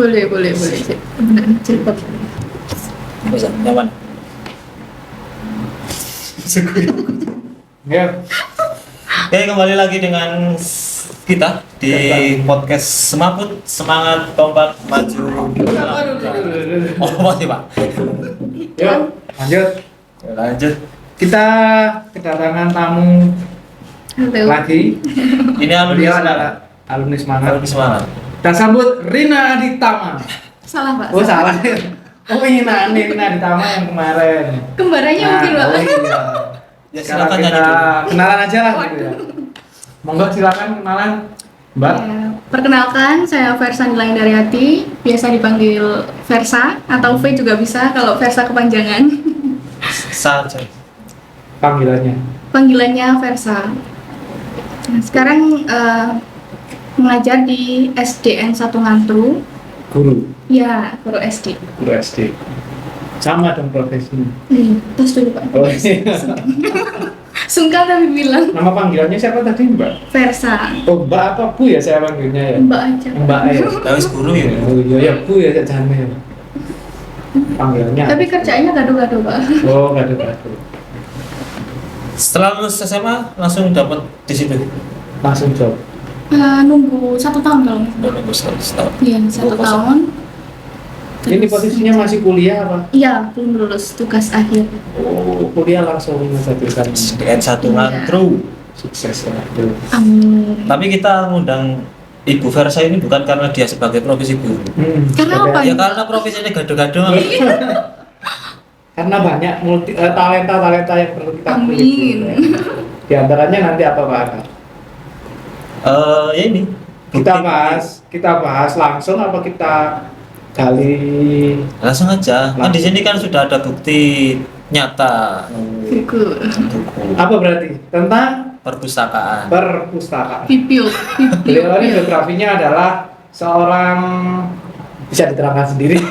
Boleh. Benar, cepat. Bisa, nyaman. Ya, Oke, kembali lagi dengan kita di podcast Semaput Semangat Kompak Maju. Oh, masih Pak. yuk lanjut. Ya, lanjut. Kita kedatangan tamu Halo. lagi. Ini alumni Beliau Semangat. adalah alumni Semangat. Alumni Semangat. Kita sambut Rina Aditama. Salah, Pak. Oh salah. Oh Rina Aditama yang kemarin. Kembarannya mungkin, Pak. Oh iya. Ya, Sekarang silakan kita nyanyi dulu. kenalan aja lah gitu ya. Monggo silakan kenalan, Mbak. Ya, perkenalkan, saya Versa Nilain dari Hati, biasa dipanggil Versa atau V juga bisa kalau Versa kepanjangan. Saja. Panggilannya. Panggilannya Versa. Nah, sekarang mengajar di SDN 1 Ngantru. Guru. Ya, guru SD. Guru SD. Sama dong profesinya. Terus dulu, Pak. Oh iya. Sungkan tapi bilang Nama panggilannya siapa tadi, Mbak? Versa. Oh, Mbak apa Bu ya saya panggilnya ya? Mbak aja. Mbak ya. Harus guru ya. Oh iya ya Bu ya jangan ya. Panggilannya. Tapi kerjaannya gado-gado, Pak. Oh, gado-gado. Setelah lulus SMA langsung dapat di situ. Langsung job. Nunggu 1 tahun kalau nggak salah. Udah nunggu setahun. Iya, 1 tahun. Ini posisinya masih kuliah apa? Iya, belum lulus tugas akhir. Oh, kuliah langsung menjadikan SDN 1 Iya. Ngantru. sukses ya. Amin. Tapi kita ngundang Ibu Versa ini bukan karena dia sebagai profesi guru. Karena apa? Ya karena profesinya gado-gado. Karena banyak talenta yang perlu kita Amin. kulik. Di antaranya nanti apa Pak? Ya ini. Kita bahas langsung apa kita gali Langsung aja. Kan di sini kan sudah ada bukti nyata Buku. buku apa berarti tentang perpustakaan. perpustakaan. Pipil. Beliau ini biografinya adalah seorang bisa diterangkan sendiri.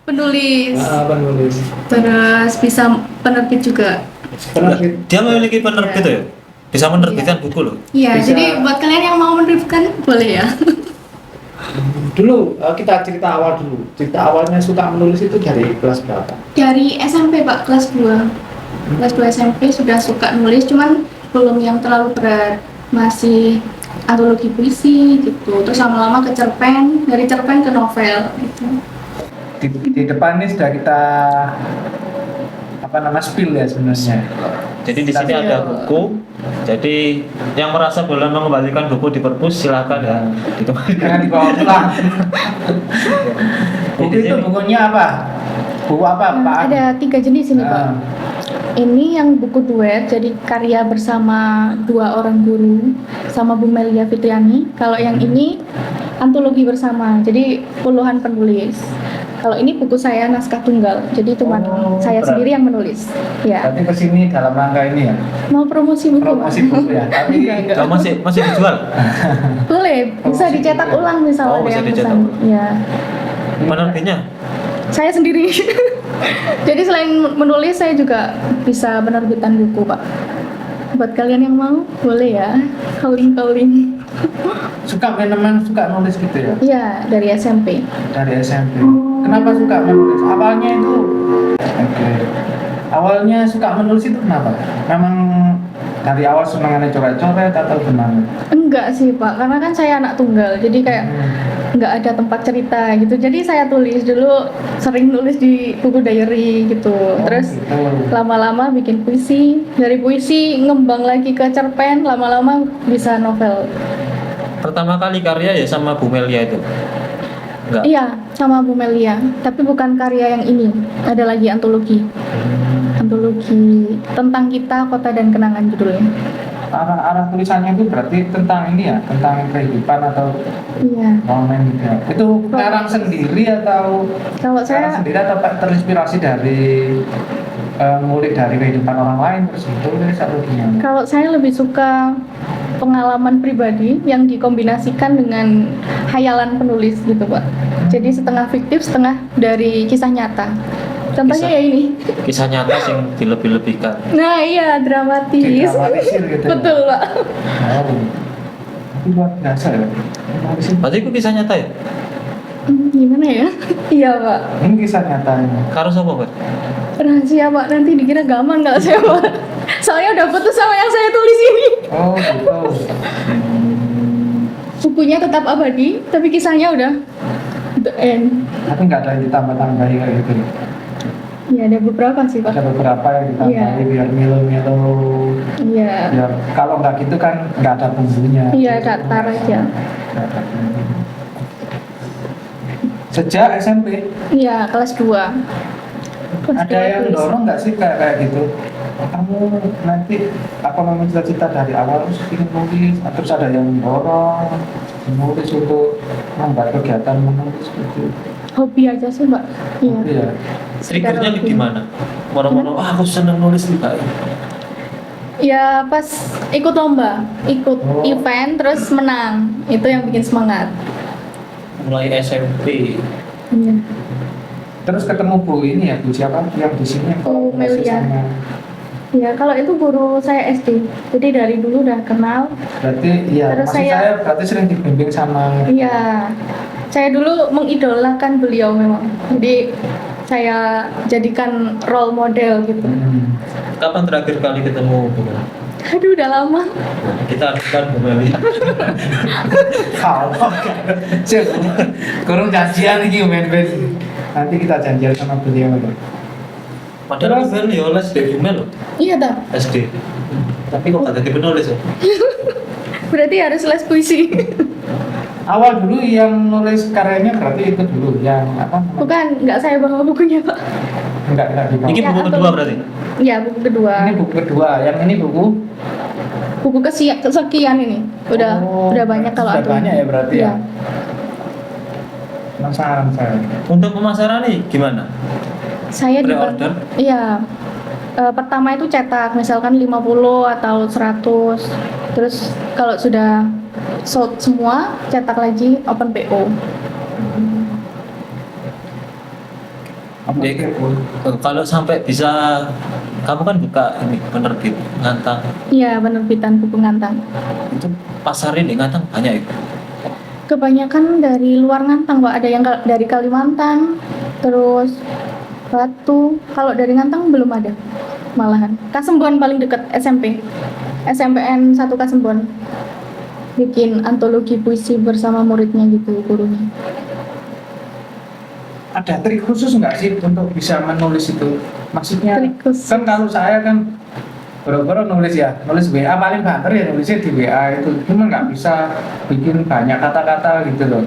Penulis. Penulis. Terus bisa penerbit juga. Penerbit. Dia memiliki penerbit Iya. ya. Bisa menerbitkan buku loh. Iya, Bisa. jadi buat kalian yang mau menerbitkan boleh ya. Dulu kita cerita awal dulu. Cerita awalnya suka menulis itu dari kelas berapa? Dari SMP, Pak, kelas 2. Kelas 2 SMP sudah suka nulis, cuman belum yang terlalu berat. Masih antologi puisi gitu. Terus lama-lama ke cerpen, dari cerpen ke novel gitu. Di depan ini sudah kita spill ya sebenarnya. Jadi di sini ada buku. Jadi yang merasa boleh mengembalikan buku di perpus silahkan ya. Jangan dibawa pulang. Buku Jadi itu sini- bukunya apa? Buku apa Pak? Ada 3 jenis ini, Pak. Ah, Ini yang buku duet, jadi karya bersama 2 orang guru sama Bu Melia Fitriani. Kalau yang ini antologi bersama, jadi puluhan penulis. Kalau ini buku saya naskah tunggal, jadi cuma Oh, saya berarti- sendiri yang menulis. Ya, Berarti kesini dalam rangka ini ya. mau promosi buku, Pak? Promosi buku ya. Tapi Enggak. Oh, masih dijual. Boleh, bisa Promosi dicetak buku ya? ulang misalnya Oh, ada bisa yang dicetak pesan. ulang. Ya, Penerbitnya. saya sendiri. Jadi selain menulis, saya juga bisa penerbitan buku, Pak. Buat kalian yang mau, boleh ya. Calling. suka memang suka nulis gitu ya. Iya, dari SMP. Dari SMP. Kenapa suka menulis? Awalnya itu oke. Awalnya suka menulis itu kenapa? Memang dari awal senangannya coret-coret atau gimana? Enggak sih, Pak, karena kan saya anak tunggal, jadi kayak nggak ada tempat cerita gitu. Jadi saya tulis dulu, sering nulis di buku diary gitu. Terus gitu. lama-lama bikin puisi, dari puisi ngembang lagi ke cerpen, lama-lama bisa novel. Pertama kali karya ya sama Bu Melia itu. Enggak. Iya, sama Bu Melia, tapi bukan karya yang ini. Ada lagi antologi. Antologi tentang kita, kota dan kenangan judulnya. Arah tulisannya itu berarti tentang ini ya, tentang kehidupan atau Iya. momen gitu ya. Itu ngarang sendiri atau Kalau ngarang saya sendiri atau terinspirasi dari ngulik dari kehidupan orang lain terus itu atau gimana? Kalau saya lebih suka pengalaman pribadi yang dikombinasikan dengan hayalan penulis gitu, Pak. Jadi setengah fiktif, setengah dari kisah nyata. Contohnya Kisah- ya ini. Kisah nyata yang dilebih-lebihkan. Nah, iya, dramatis. Didramatisir gitu ya? Betul, Pak. Oh. Itu luar biasa ya. Nulisin. Berarti itu kisah nyata ya? Gimana ya? Iya Pak. Ini kisah nyata ini. Karo sapa, Pak? Rahasia Pak, nanti dikira gaman kalau saya Pak. Soalnya udah putus sama yang saya tulis ini. Oh gitu. Bukunya tetap abadi, tapi kisahnya udah the end. Tapi nggak ada yang ditambah-tambahin kayak gitu. Ya ada beberapa sih Pak. Ada beberapa yang ditambahin Iya. biar melo-melo. Iya. Biar kalau nggak gitu kan nggak ada bumbunya. Iya, datar aja. Nggak ada bumbunya. Sejak SMP Iya, kelas 2. ada yang dorong nggak sih kayak gitu? Kamu nanti apa namanya cita-cita dari awal harus ingin nulis, terus ada yang dorong menulis untuk membuat kegiatan menulis gitu. Hobi aja sih Mbak. Iya. Iya. Triggernya Secara hobi. gimana? Moro-moro, aku seneng nulis nih, Pak. Ya pas ikut lomba, ikut Oh. event terus menang. Itu yang bikin semangat. Mulai SMP. Iya. Terus ketemu Bu ini ya, Bu siapa yang di sini yang Bu kolaborasi Melia. sama. Ya, kalau itu guru saya SD. Jadi dari dulu udah kenal. Berarti iya, Terus maksud saya- saya berarti sering dibimbing sama. Iya. Saya dulu mengidolakan beliau memang. Jadi saya jadikan role model gitu. Kapan terakhir kali ketemu Bu? Aduh, udah lama. Kita akan Bu Melia. Kalau cek kurang janjian lagi main band. Nanti kita janjian sama beliau lagi. Padahal aku ya les di Bumel loh, Iya, tak. SD. Tapi kok gak jadi penulis ya? Berarti harus les puisi. Awal dulu yang nulis karyanya berarti itu dulu yang apa? Bukan, nggak saya bawa bukunya, Pak. Enggak di Ini Ya, buku atau- kedua berarti? Iya, buku kedua. Ini buku kedua, yang ini buku Buku kesekian ini. Udah banyak kalau sudah aku. banyak ya berarti Iya. ya. Penasaran saya. Untuk pemasaran nih gimana? Saya Pre-order? Iya. Pertama itu cetak misalkan 50 atau 100. Terus kalau sudah sold semua, cetak lagi open PO. Apa Dek, sih, Bu? kalau sampai bisa, kamu kan buka ini penerbit Ngantang, Iya, penerbitan buku ngantang. itu pasarin di Ngantang banyak itu. Kebanyakan dari luar Ngantang, Pak. Ada yang dari Kalimantan, terus Batu. Kalau dari Ngantang belum ada. Malahan. Kasembon paling dekat SMP. SMPN 1 Kasembon. Bikin antologi puisi bersama muridnya gitu, gurunya. Ada trik khusus nggak sih untuk bisa menulis itu? Maksudnya Trik khusus. kan kalau saya kan boro-boro nulis ya, nulis WA paling banter ya nulisnya di WA itu, cuma nggak bisa bikin banyak kata-kata gitu loh.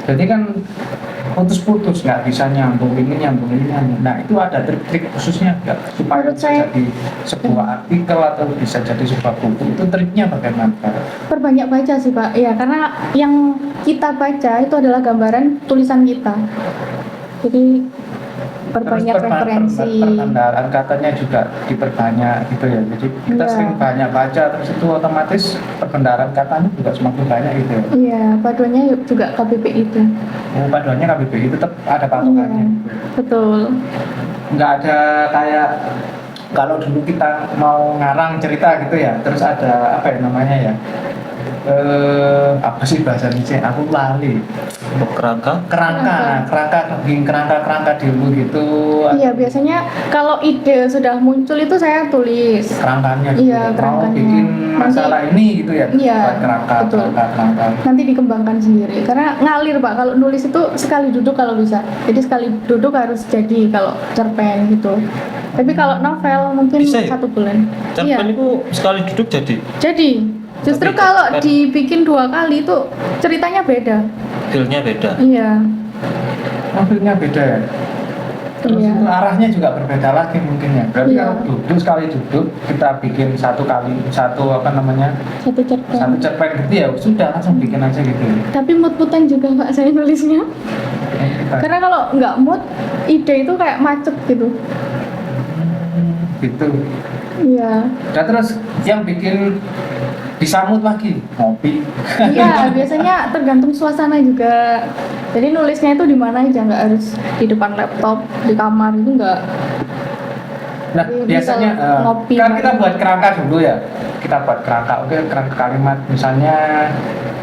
Jadi kan putus-putus, nggak bisa nyambung ini. Nah itu ada trik-trik khususnya nggak supaya Menurut bisa saya- jadi sebuah artikel atau bisa jadi sebuah buku, itu triknya bagaimana? Perbanyak baca sih, Pak. Ya, karena yang kita baca itu adalah gambaran tulisan kita. Jadi perbanyak referensi. Perbendaharaan katanya juga diperbanyak gitu ya. Jadi kita Iya. sering banyak baca, terus itu otomatis perbendaharaan katanya juga semakin banyak gitu ya. Iya, paduannya juga KBBI itu. Oh, paduannya KBBI tetap ada Iya, patokannya. betul. Nggak ada kayak kalau dulu kita mau ngarang cerita gitu ya, terus ada apa ya namanya ya? Apa sih bahasa Indonesia? Aku lali. Kerangka, Bikin kerangka dulu gitu. Iya, biasanya kalau ide sudah muncul itu saya tulis. Kerangkanya gitu. Iya, Mau kerangkanya. bikin masalah ini gitu ya. Iya, buat kerangka. betul. Nanti dikembangkan sendiri. Karena ngalir, Pak. Kalau nulis itu sekali duduk kalau bisa. Jadi sekali duduk harus jadi kalau cerpen gitu. Tapi kalau novel mungkin Bisa ya? 1 bulan. Iya. cerpen itu sekali duduk jadi Jadi justru Tapi kalau kan- dibikin 2 kali itu ceritanya beda. feelnya beda. Iya. Mobilnya beda ya. Terus Iya. itu arahnya juga berbeda lagi mungkin ya. Berarti Iya. kalau duduk sekali duduk kita bikin satu apa namanya Satu cerpen. satu cerpen gitu ya sudah langsung bikin aja gitu. Tapi mood-moodan juga Pak saya nulisnya. Karena kalau nggak mood, ide itu kayak macet gitu. Gitu. Iya. Dan terus yang bikin disamut lagi ngopi. Iya, biasanya tergantung suasana juga. Jadi nulisnya itu di mana aja, nggak harus di depan laptop, di kamar itu nggak. Nah Jadi biasanya misal ngopi kan kita bareng. buat kerangka dulu ya. Kita buat kerangka, oke kerangka kalimat misalnya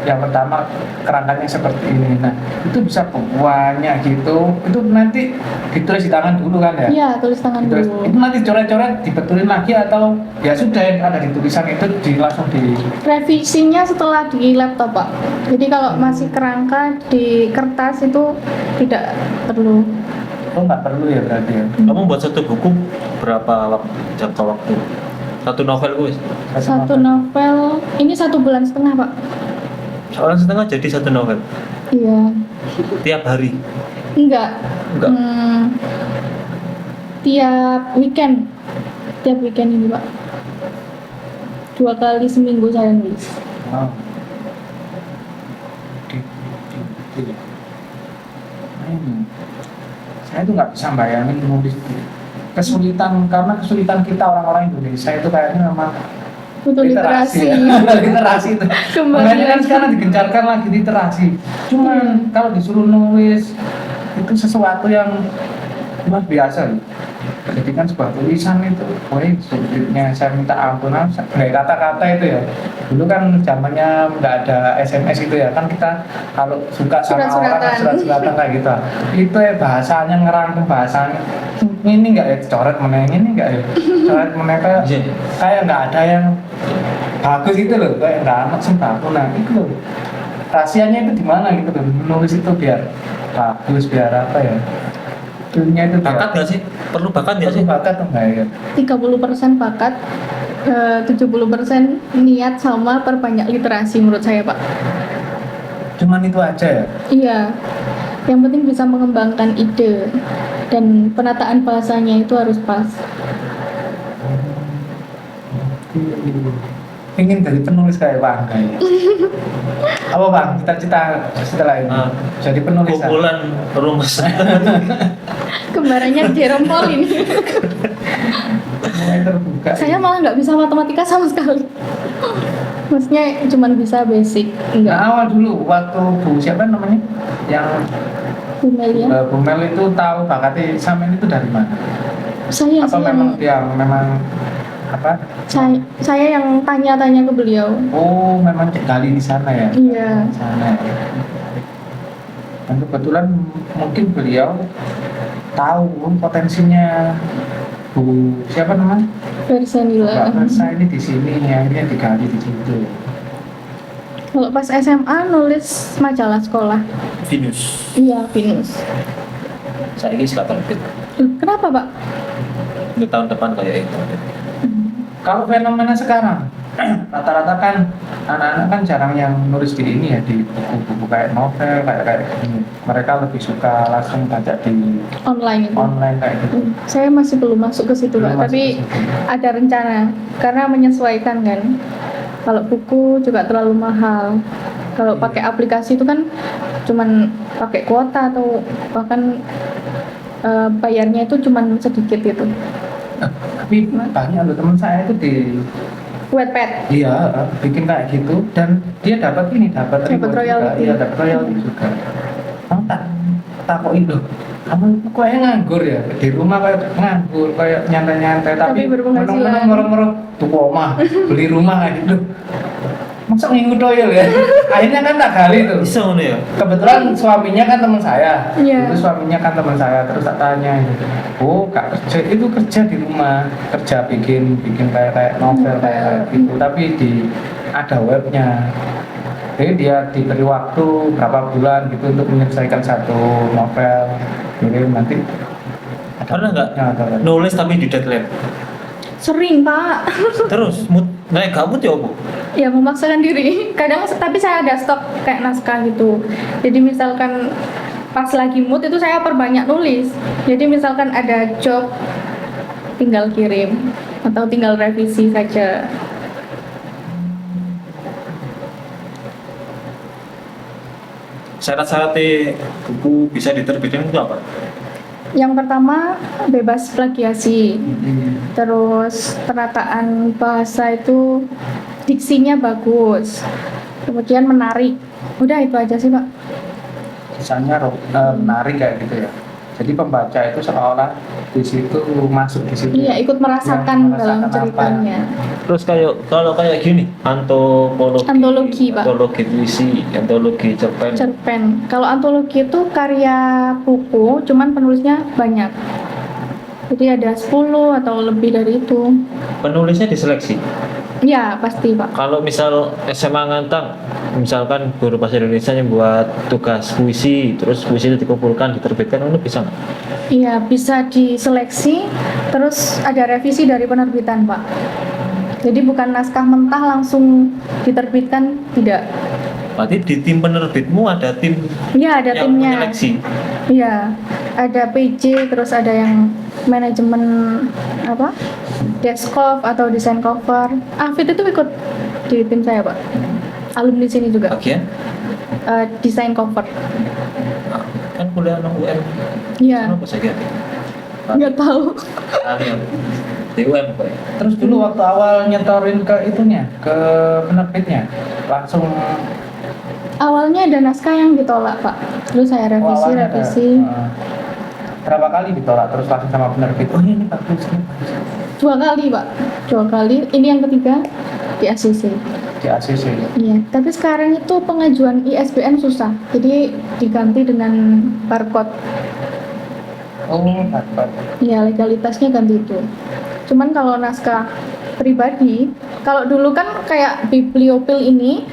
yang pertama kerangkanya seperti ini. Nah, itu bisa banyak gitu. Itu nanti ditulis di tangan dulu kan ya? Iya, tulis tangan Ditulis, dulu. itu nanti coret-coret dibetulin lagi atau ya sudah yang ada di tulisan itu langsung di Revisinya setelah di laptop, Pak. Jadi kalau masih kerangka di kertas itu tidak perlu. oh nggak perlu ya berarti ya. Kamu buat satu buku berapa jangka waktu? Satu novel gue. Satu novel ini 1,5 bulan, Pak. Seorang setengah jadi satu novel. Iya. Tiap hari. Enggak. Enggak. Tiap weekend. Tiap weekend ini, Pak. 2 kali seminggu saya nulis. Wow. Saya tuh nggak bisa bayangin nulis kesulitan karena kesulitan kita orang-orang Indonesia itu kayaknya memang Butuh literasi. literasi itu. Kembali Makanya kan lagi. sekarang digencarkan lagi literasi. Cuman kalau disuruh nulis itu sesuatu yang luar biasa loh. Jadi kan sebuah tulisan itu, sulitnya saya minta ampun, nggak kata-kata itu ya. Dulu kan zamannya nggak ada SMS itu ya, kan kita kalau suka sama orang Surat-suratan. surat-suratan kayak gitu. Itu ya bahasanya ngerangkum bahasanya. Ini nggak ya coret meneng ini nggak ya coret meneng kayak nggak ada yang bagus itu loh, kayak nggak amat sembako. Nah itu loh rahasianya itu di mana gitu loh, menulis itu biar bagus biar apa ya. Dunia itu Bakat nggak sih? Perlu bakat nggak sih? bakat atau enggak ya? 30% bakat, 70% niat sama perbanyak literasi menurut saya, Pak. Cuman itu aja ya? Iya. Yang penting bisa mengembangkan ide dan penataan bahasanya itu harus pas. Ingin jadi penulis kayak Bang kayak. Apa Bang? Cita-cita setelah ini jadi penulis. Kumpulan rumus. Kembarannya Jerome Pauline. Mulai terbuka. Saya malah nggak bisa matematika sama sekali. Maksudnya cuma bisa basic, Nah, enggak. awal dulu waktu Bu siapa namanya? Yang Bu Melia. Bu Mel itu tahu bakatnya Samen itu dari mana? Saya Atau sih memang yang memang apa? saya yang tanya-tanya ke beliau. Oh, memang gali di sana ya? Iya. Di sana. Dan kebetulan mungkin beliau tahu potensinya Bu siapa namanya? Versenila. Mbak Versa ini di sini, akhirnya digali di situ. Kalau pas SMA nulis majalah sekolah. Venus. Iya, Venus. Saya ini silakan terbit. Kenapa, Pak? Ini tahun depan kayak itu. Kalau fenomena sekarang, rata-rata kan anak-anak kan jarang yang nulis di ini ya, di buku-buku kayak novel, kayak gini. Mereka lebih suka langsung baca di Online itu. online kayak gitu. Saya masih belum masuk ke situ, Belum Pak. masuk Tapi ke situ. ada rencana karena menyesuaikan kan. Kalau buku juga terlalu mahal. Kalau pakai aplikasi itu kan cuman pakai kuota atau bahkan bayarnya itu cuman sedikit gitu. Tapi banyak loh teman saya itu di Wattpad. dia bikin kayak gitu dan dia dapat Dapat reward juga. royalti. Iya, dapat royalti juga. Kamu takokin loh, kamu kayak nganggur ya di rumah kayak nganggur kayak nyantai-nyantai Tapi tapi berpenghasilan. menung-menung moro-moro tuh omah beli rumah kayak gitu. Masa ngikut doyel ya? Akhirnya kan tak gali tuh. Bisa ngono ya. Kebetulan suaminya kan teman saya. Iya. Itu suaminya kan teman saya. Terus tak tanya, oh kak kerja itu kerja di rumah, kerja bikin kayak novel kayak gitu. Tapi ada webnya. Jadi dia diberi waktu berapa bulan gitu untuk menyelesaikan satu novel. Jadi nanti Pernah nggak ada. nulis tapi di deadline? Sering, Pak. Terus naik gabut ya apa? Ya memaksakan diri. Kadang tapi saya ada stok kayak naskah gitu. Jadi misalkan pas lagi mood itu saya perbanyak nulis. Jadi misalkan ada job tinggal kirim atau tinggal revisi saja. Syarat-syaratnya buku bisa diterbitin itu apa? Yang pertama bebas plagiasi. Terus penataan bahasa itu diksinya bagus. Kemudian menarik. Udah itu aja sih, Pak. Misalnya menarik kayak gitu ya. Jadi pembaca itu seolah di situ masuk di situ. Iya, ikut merasakan Ya, dalam merasakan ceritanya. Terus kalau kayak gini, Antologi, Pak. antologi puisi, antologi cerpen. Cerpen. Kalau antologi itu karya buku, cuman penulisnya banyak. Jadi ada 10 atau lebih dari itu. Penulisnya diseleksi. Ya, pasti, Pak. Kalau misal SMA Ngantang, misalkan guru bahasa Indonesia yang buat tugas puisi, terus puisi itu dikumpulkan, diterbitkan, itu bisa nggak? Iya, bisa diseleksi, terus ada revisi dari penerbitan, Pak. Jadi bukan naskah mentah langsung diterbitkan, tidak. Berarti di tim penerbitmu ada tim Iya, ada yang timnya. menyeleksi. Iya, ada PJ, terus ada yang manajemen apa? Desk-off atau desain cover. Afid itu ikut di tim saya, Pak. Alumni sini juga. Bagian Desain cover. kan kuliah nang UM. Iya, Apa saja? nggak tahu. Di UM Pak. Terus dulu waktu awal nyetorin ke itunya, ke penerbitnya, langsung Awalnya ada naskah yang ditolak, Pak. Terus saya revisi, awalnya ada, revisi. berapa kali ditolak terus langsung sama penerbit. Oh ini bagus ini bagus. 2 kali, Pak. 2 kali. Ini yang ketiga di ACC. Di ACC. Iya, tapi sekarang itu pengajuan ISBN susah. Jadi diganti dengan barcode. Oh dapat. Iya, legalitasnya ganti itu. Cuman kalau naskah pribadi, kalau dulu kan kayak bibliopil ini,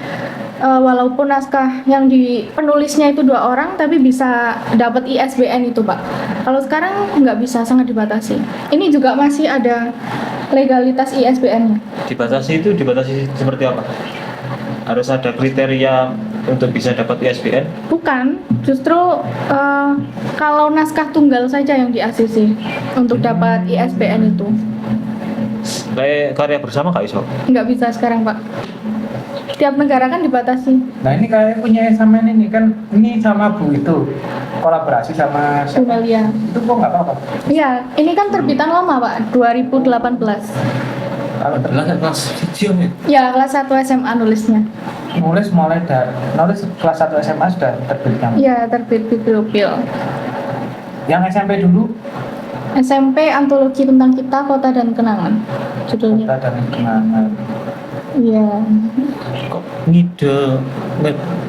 walaupun naskah yang di penulisnya itu 2 orang, tapi bisa dapat ISBN itu, Pak. Kalau sekarang nggak bisa, sangat dibatasi. Ini juga masih ada legalitas ISBN-nya. Dibatasi seperti apa? Harus ada kriteria untuk bisa dapat ISBN. Bukan, justru kalau naskah tunggal saja yang di ACC untuk dapat ISBN itu. Kayak karya bersama Kak Iso. Nggak bisa sekarang, Pak. Tiap negara kan dibatasi. Nah ini kayak punya sama ini kan, ini sama Bu itu kolaborasi sama siapa? Bumelia. Itu kok nggak apa-apa? Iya, ini kan terbitan lama, Pak, 2018. Kalau Kelas video ya. Ya, kelas 1 SMA nulisnya. nulis mulai dari nulis kelas 1 SMA sudah terbitkan. Iya, terbit bibliopil. Yang SMP dulu SMP Antologi Tentang Kita, Kota dan Kenangan judulnya. Kota dan Kenangan. Iya. Kok ngide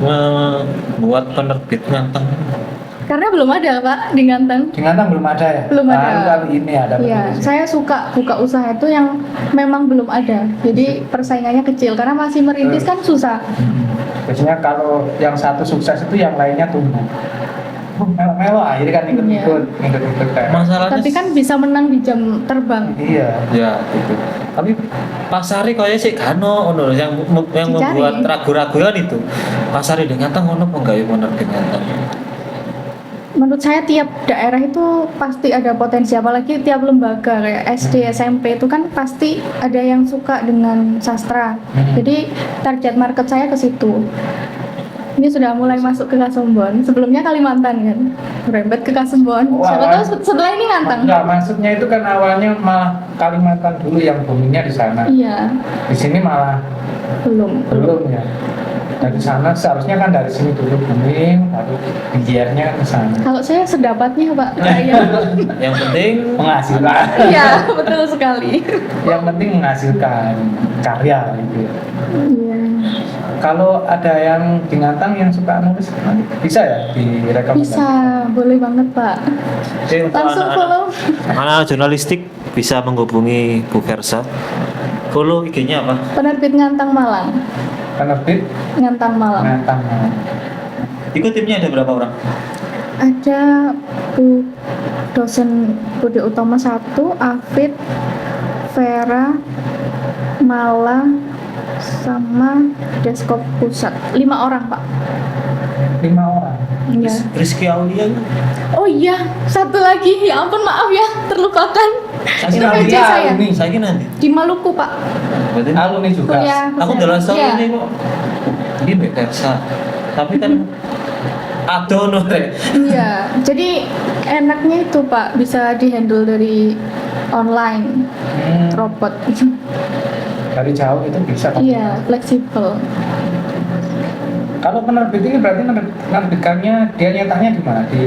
membuat penerbit Ngantang? Karena belum ada, Pak, di Ngantang. Di Ngantang belum ada ya? Belum ada. Baru kali ini ada. Iya, penulis. saya suka buka usaha itu yang memang belum ada. Jadi persaingannya kecil karena masih merintis kan susah. Biasanya kalau yang satu sukses itu yang lainnya tumbuh. Mewah, akhirnya kan ikut-ikut kayak. Masalahnya Tapi kan bisa menang di jam terbang. Iya. ya gitu. Tapi pasari kaya sih kano ono yang Dicari. membuat ragu-raguan itu. Pasari di Ngantang ono apa enggak ya penerbit Ngantang? Menurut saya tiap daerah itu pasti ada potensi, apalagi tiap lembaga kayak SD, SMP itu kan pasti ada yang suka dengan sastra. Jadi target market saya ke situ. Ini sudah mulai masuk ke Kasembon. Sebelumnya Kalimantan kan, merembet ke Kasembon. Siapa tahu setelah ini Ngantang. Enggak, maksudnya itu kan awalnya malah Kalimantan dulu yang boomingnya di sana. Iya, Di sini malah belum ya. Dari sana seharusnya kan dari sini dulu booming, baru biarnya ke sana. Kalau saya sedapatnya, Pak. Saya. Yang penting Menghasilkan. Iya, betul sekali. Yang penting menghasilkan karya gitu ya. Iya. Kalau ada yang di Ngantang yang suka nulis, bisa ya direkomendasikan? Bisa, boleh banget, Pak. untuk Langsung follow. anak jurnalistik bisa menghubungi Bu Versa. Follow IG-nya apa? Penerbit Ngantang Malang. Penerbit Ngantang Malang. Ngantang. Ikut timnya ada berapa orang? Ada Bu dosen Budi Utama 1, Afid, Vera, Mala, sama Deskop Pusat. 5 orang, Pak. 5 orang. Iya. Rizky Aulia. Oh iya, satu lagi. Ya ampun, maaf ya, terlupakan. Itu Saya PJ saya. alumni. saya nanti. Di Maluku, Pak. Berarti Alumni juga. Kuliah. aku jelas tahu Iya. ini kok. Ini Mbak Versa. Tapi kan adono teh. Iya, jadi enaknya itu, Pak, bisa dihandle dari online robot. Dari jauh itu bisa kan? Iya, fleksibel. Kalau penerbit ini berarti menerbitkannya dia nyetaknya di mana? Di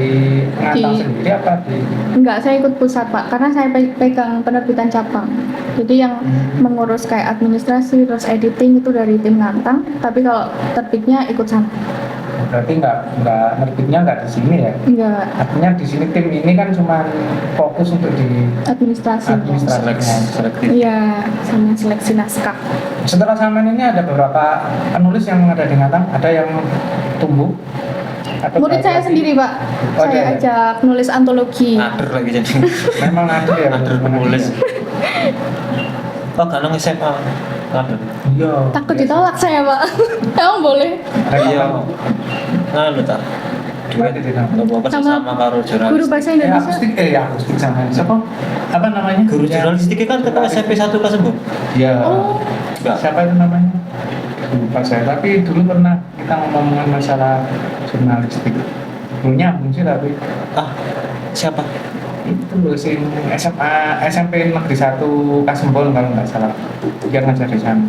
Ngantang Di- sendiri apa di? Enggak, saya ikut pusat Pak, karena saya pegang penerbitan cabang. Jadi yang mengurus kayak administrasi, terus editing itu dari tim Ngantang, tapi kalau terbitnya ikut sana. Berarti nggak nerbitnya nggak di sini ya? Enggak, Artinya di sini tim ini kan cuma fokus untuk di administrasi. selektif. Iya, sama seleksi naskah. Setelah Samen ini ada beberapa penulis yang ada di Ngantang, ada yang tumbuh. Atau Murid saya sendiri Pak, Oh, saya ada ya? ajak nulis antologi. Ngader lagi jadi. Memang ada ya. Ngader penulis. Oh, kadang SMA. Ngader. Iya. Takut ditolak saya Pak. Emang boleh? Iya. Nganu ta. Duit Berarti tidak. apa Sama sama karo jurnalis. Guru bahasa Indonesia. Akustik sama siapa? Apa namanya? Guru jurnalistik kan ketua SMP 1 kelas 10. Iya. Oh, Enggak. Siapa itu namanya? Lupa saya. Tapi dulu pernah kita ngomongin masalah jurnalistik. Belum nyambung sih tapi Ah, siapa? itu loh sing SMA SMP Negeri 1 Kasembon kalau nggak salah. Dia ngajar di sana.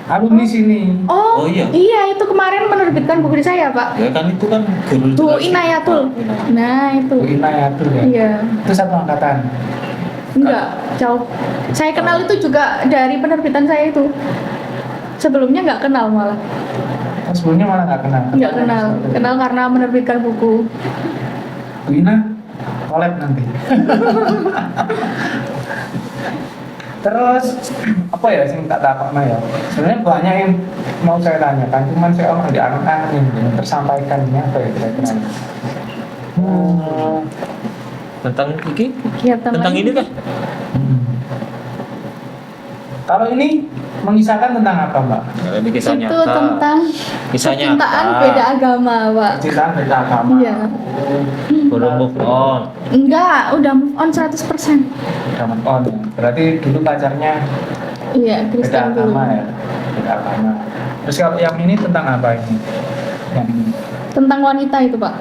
Alumni sini. oh, Oh, iya. iya itu kemarin menerbitkan buku di saya Pak. Ya kan itu kan guru Bu jurnalistik. Inayatul. Oh, Inayatul. Nah itu. Bu Inayatul ya. Iya. Itu satu angkatan. Enggak, jauh. Saya kenal itu juga dari penerbitan saya itu. Sebelumnya nggak kenal malah. Oh, sebelumnya malah nggak kenal. Nggak kenal. Kenal karena menerbitkan buku. Bu Ina, collab nanti. Terus apa ya sing tak takutno ya? Sebenarnya banyak yang mau saya tanyakan, cuman saya orang di angan-angan yang tersampaikan ini apa ya kira-kira? Hmm. Tentang iki? Kegiatan Tentang lain. ini kan? Kalau ini mengisahkan tentang apa, Mbak? Ya, ini kisah Itu nyata. tentang Kisah percintaan nyata. beda agama Pak. Percintaan beda agama. Iya. Belum move on. Enggak, udah move on 100%. Udah move on ya. Berarti dulu pacarnya Iya, beda Kristen dulu. agama ya. Beda agama. Terus kalau yang ini tentang apa ini? Yang ini. Tentang wanita itu Pak.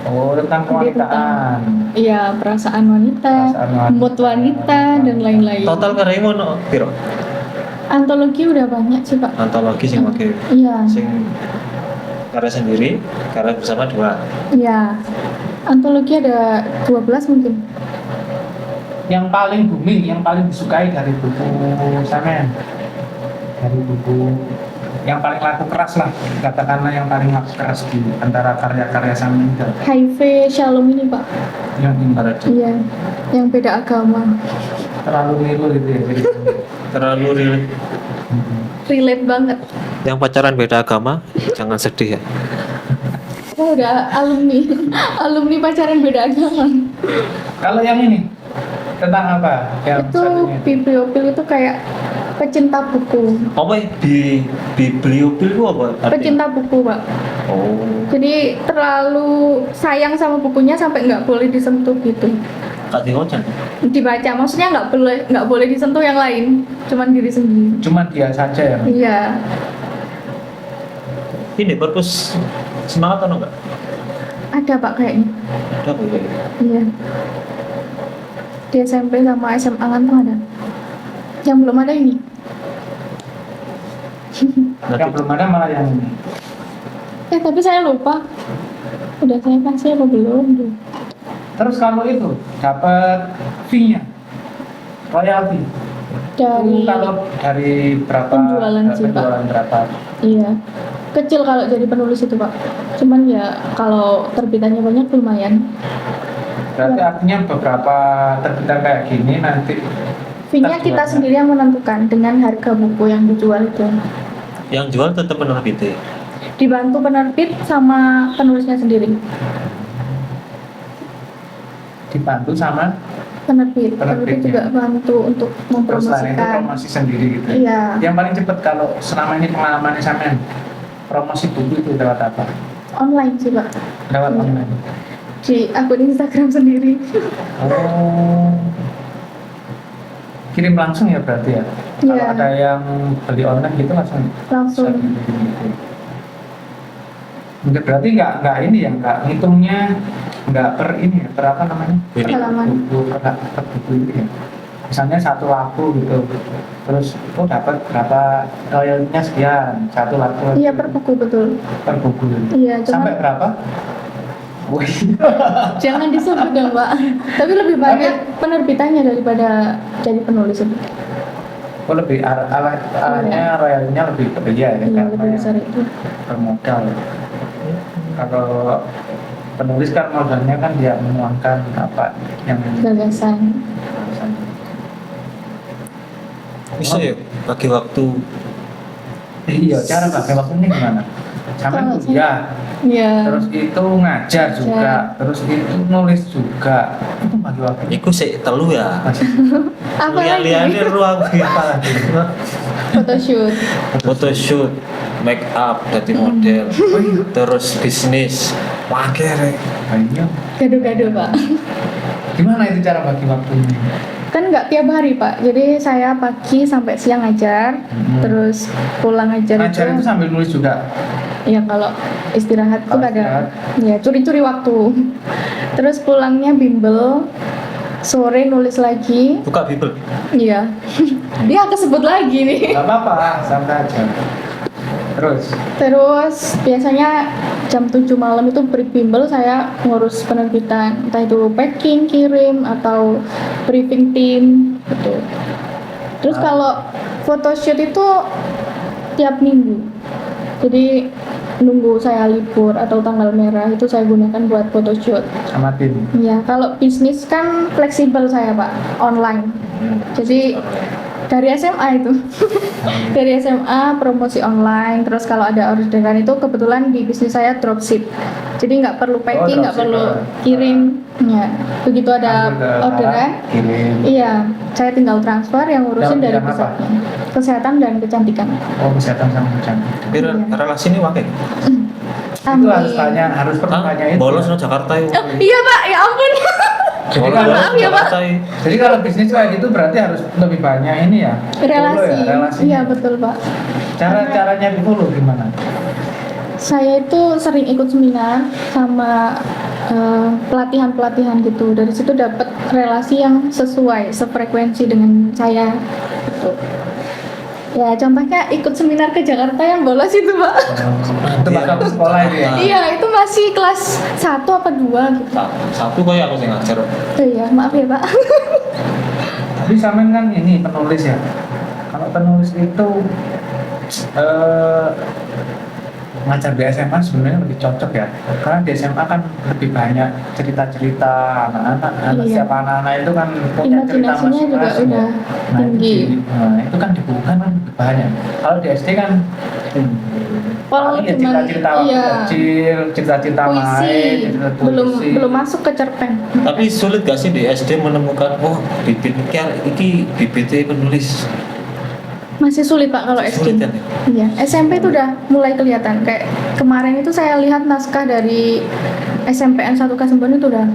Oh, tentang kewanitaan. Iya, perasaan wanita, Perasaan wanita. mood wanita, dan lain-lain. Total karya ono piro? Antologi udah banyak sih Pak. Antologi sing pakai Iya, sing karya sendiri, karya bersama 2. iya. Antologi ada 12 mungkin. Yang paling booming, yang paling disukai dari buku Samen, dari buku yang paling laku keras lah, katakanlah yang paling laku keras di antara karya-karya Samen itu HIV Shalom ini Pak. yang ini Iya, yang beda agama. terlalu niru gitu ya jadi. Terlalu real. Relate banget. Yang pacaran beda agama, jangan sedih ya. Oh, udah alumni, alumni pacaran beda agama. Kalau yang ini tentang apa? Yang Itu satunya? bibliopil itu kayak pecinta buku. Apa ya? Bibliopil itu apa? artinya? Pecinta buku Pak. Oh, Jadi terlalu sayang sama bukunya sampai nggak boleh disentuh gitu. Kak Ojan. Dibaca, maksudnya nggak boleh disentuh yang lain, cuman diri sendiri. Cuma dia saja ya. Iya, Ini purpose semangat atau enggak? ada Pak kayaknya. Ada apa ya? Iya. Di SMP sama SMA Ngantang ada. Yang belum ada ini. Yang belum ada malah yang ini. Tapi saya lupa. Udah saya kasih apa belum tuh? Terus kalau itu dapat fee-nya, royalti. Dari Itu kalau dari berapa penjualan sih, Pak. penjualan berapa? iya. Kecil kalau jadi penulis itu Pak. Cuman ya kalau terbitannya banyak lumayan. Berarti artinya beberapa terbitan kayak gini nanti Fee-nya kita sendiri yang menentukan dengan harga buku yang dijual itu. Yang jual tetap penerbit. Dibantu penerbit sama penulisnya sendiri. dibantu sama Penerbit Penerbitnya. juga bantu untuk terus lain itu mempromosikan. promosi sendiri gitu. Iya. Yang paling cepat kalau selama ini pengalamannya sampean promosi buku itu lewat apa? Online sih Pak. Lewat Iya. online. Di akun Instagram sendiri. Oh. Kirim langsung ya berarti ya? Kalau Iya. ada yang beli online gitu langsung Langsung. bisa dikirim gitu. Mungkin berarti nggak ini ya, nggak ngitungnya nggak per ini ya, per apa namanya? Ini. Halaman. Buku per buku ini ya. misalnya satu lagu gitu, terus dapat berapa royaltinya sekian satu lagu Iya, per buku, betul. per buku. Iya, Sampai cuman berapa? Wih, jangan disebut dong, Pak. Tapi lebih banyak penerbitannya daripada jadi penulis itu. oh lebih arahnya royaltinya lebih gede ya, Iya, karena lebih besar yang itu. bermodal. Kalau penulis kan modalnya kan dia menuangkan apa yang Gagasan. Bisa ya bagi waktu. iya, cara pakai waktunya gimana? Sampai Kalau kuliah, Iya. terus itu ngajar juga, terus itu nulis juga, itu bagi waktu Iku sih telu ya. masih Apa Lihat-lihatnya lagi? ruang apa lagi? Photoshoot. Photoshoot, make up, jadi model, terus bisnis, wakil. banyak. Gado-gado, Pak. Gimana itu cara bagi waktunya? Kan nggak tiap hari, Pak. Jadi saya pagi sampai siang ngajar, terus pulang ngajar Ngajar itu sambil nulis juga. ya kalau istirahat tuh Kalau kadang ya curi-curi waktu. Terus pulangnya bimbel, sore nulis lagi. Buka Bible. Iya. Dia kesebut lagi nih. Gak apa-apa, santai aja. Terus biasanya jam 7 malam itu break bimbel, saya ngurus penerbitan, entah itu packing, kirim, atau briefing tim gitu. Terus kalau photoshoot itu tiap minggu. Jadi nunggu saya libur atau tanggal merah itu saya gunakan buat photoshoot. Sama tim. Ya, kalau bisnis kan fleksibel saya, Pak, online. Jadi dari SMA itu. Dari SMA promosi online, terus kalau ada orderan itu kebetulan di bisnis saya dropship. Jadi nggak perlu packing, nggak dropship, perlu kirim. Ya, begitu ada Ambil ke orderan, kirim. iya, saya tinggal transfer yang ngurusin Dalam dari bidang apa? pusatnya. Kesehatan dan kecantikan. Oh, kesehatan sama hujan. Tapi relasi ini wakil. Itu harus tanya, harus pernah tanya itu. Bolos no Jakarta yuk. Oh, iya, Pak, ya ampun. Maaf ya, Pak. Jadi kalau bisnis kayak gitu berarti harus lebih banyak ini ya. Relasi. follow ya, relasinya. Iya, betul, Pak. Caranya di follow gimana? Saya itu sering ikut seminar sama pelatihan-pelatihan gitu. Dari situ dapat relasi yang sesuai, sefrekuensi dengan saya. Gitu. Ya, contohnya ikut seminar ke Jakarta yang bolos itu, Pak. Itu bakal ke sekolah itu ya. Iya, itu masih kelas 1 apa 2 gitu. Satu kayak aku sih ngajar. Oh iya, maaf ya, Pak. Tapi sampean kan ini penulis ya. Kalau penulis itu ngajar di SMA sebenarnya lebih cocok ya, karena di SMA kan lebih banyak cerita-cerita anak-anak. Iya. Setiap anak-anak itu kan punya cerita Imajinasinya juga masing-masing udah ya. tinggi. Itu kan dibukukan kan lebih banyak. Kalau di SD kan Kalau paling ya cuman cerita-cerita waktu iya, kecil, cerita-cerita main, puisi cerita belum puisi. belum masuk ke cerpen. Tapi sulit gak sih di SD menemukan bibit iki bibitnya penulis? Masih sulit, Pak, kalau SD. Sulit kan ya? Iya, SMP itu udah mulai kelihatan. Kayak kemarin itu saya lihat naskah dari SMPN 1 Kasemban itu udah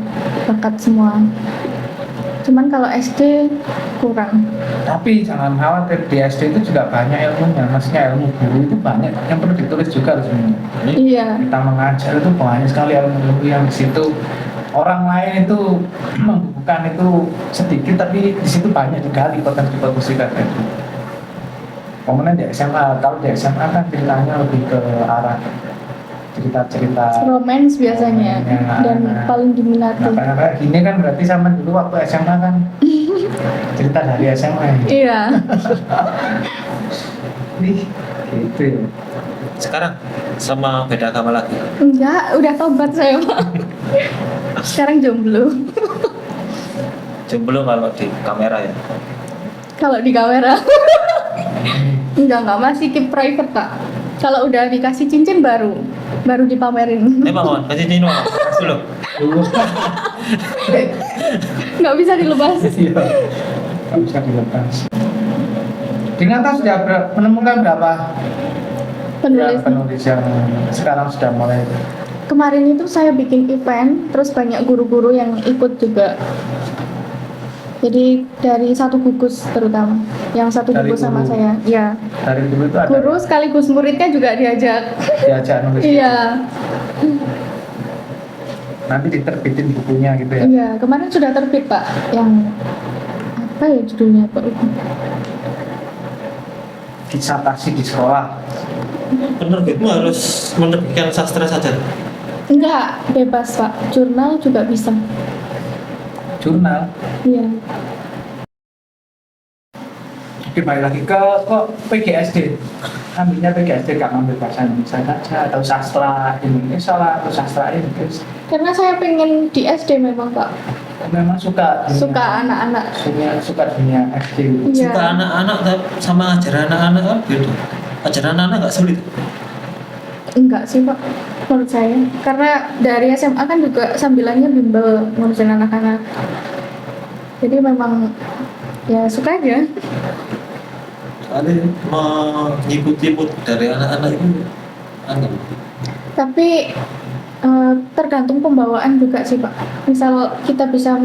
bakat semua. Cuman kalau SD kurang. Tapi jangan khawatir, di SD itu juga banyak ilmunya, maksudnya ilmu guru itu banyak yang perlu ditulis juga sebenarnya. Iya. Kita mengajar itu banyak sekali ilmu yang di situ orang lain itu membukukan itu sedikit, tapi di situ banyak digali potensi-potensi kayak itu. Kemudian di SMA, kalau di SMA kan ceritanya lebih ke arah cerita-cerita Romance biasanya dan paling diminati. Nah, kayak gini kan berarti sama dulu waktu SMA kan cerita dari SMA ya. Iya. Ih, gitu ya. Sekarang sama beda agama lagi. Enggak, udah tobat saya, Pak. Sekarang jomblo. Jomblo kalau di kamera ya. Kalau di kamera. Enggak, masih keep private, Pak. Kalau udah dikasih cincin baru dipamerin. Emang kasih Cino, kasih lo. Nggak bisa dilepas. Iya. Nggak bisa dilepas. Di atas sudah menemukan berapa penulis yang sekarang sudah mulai. Kemarin itu saya bikin event, terus banyak guru-guru yang ikut juga. Jadi dari satu gugus terutama, yang satu Dari gugus sama guru. saya. Ya, Dari dulu itu ada guru sekaligus muridnya juga diajak. diajak nulis. Iya, Nanti diterbitin bukunya gitu ya. iya. Kemarin sudah terbit, Pak, yang apa apa ya judulnya Pak? Disertasi di sekolah. Penerbitmu harus menerbitkan sastra saja. Enggak, bebas Pak. Jurnal juga bisa. Jurnal. Iya. Oke, balik lagi ke kok PGSD. Ambilnya PGSD gak ngambil bahasa Indonesia saja atau sastra Indonesia lah atau sastra Inggris. Karena saya pengen di SD memang Pak. Memang suka Suka anak-anak. suka dunia SD. Iya. Suka anak-anak sama ajar anak-anak kan beda. Ajar anak-anak nggak sulit. Enggak sih Pak, menurut saya. Karena dari SMA kan juga sambilannya bimbel ngurusin anak-anak. Jadi memang ya suka aja. Soalnya mengikuti mood dari anak-anak itu aneh. Tapi tergantung pembawaan juga sih Pak. Misal kita bisa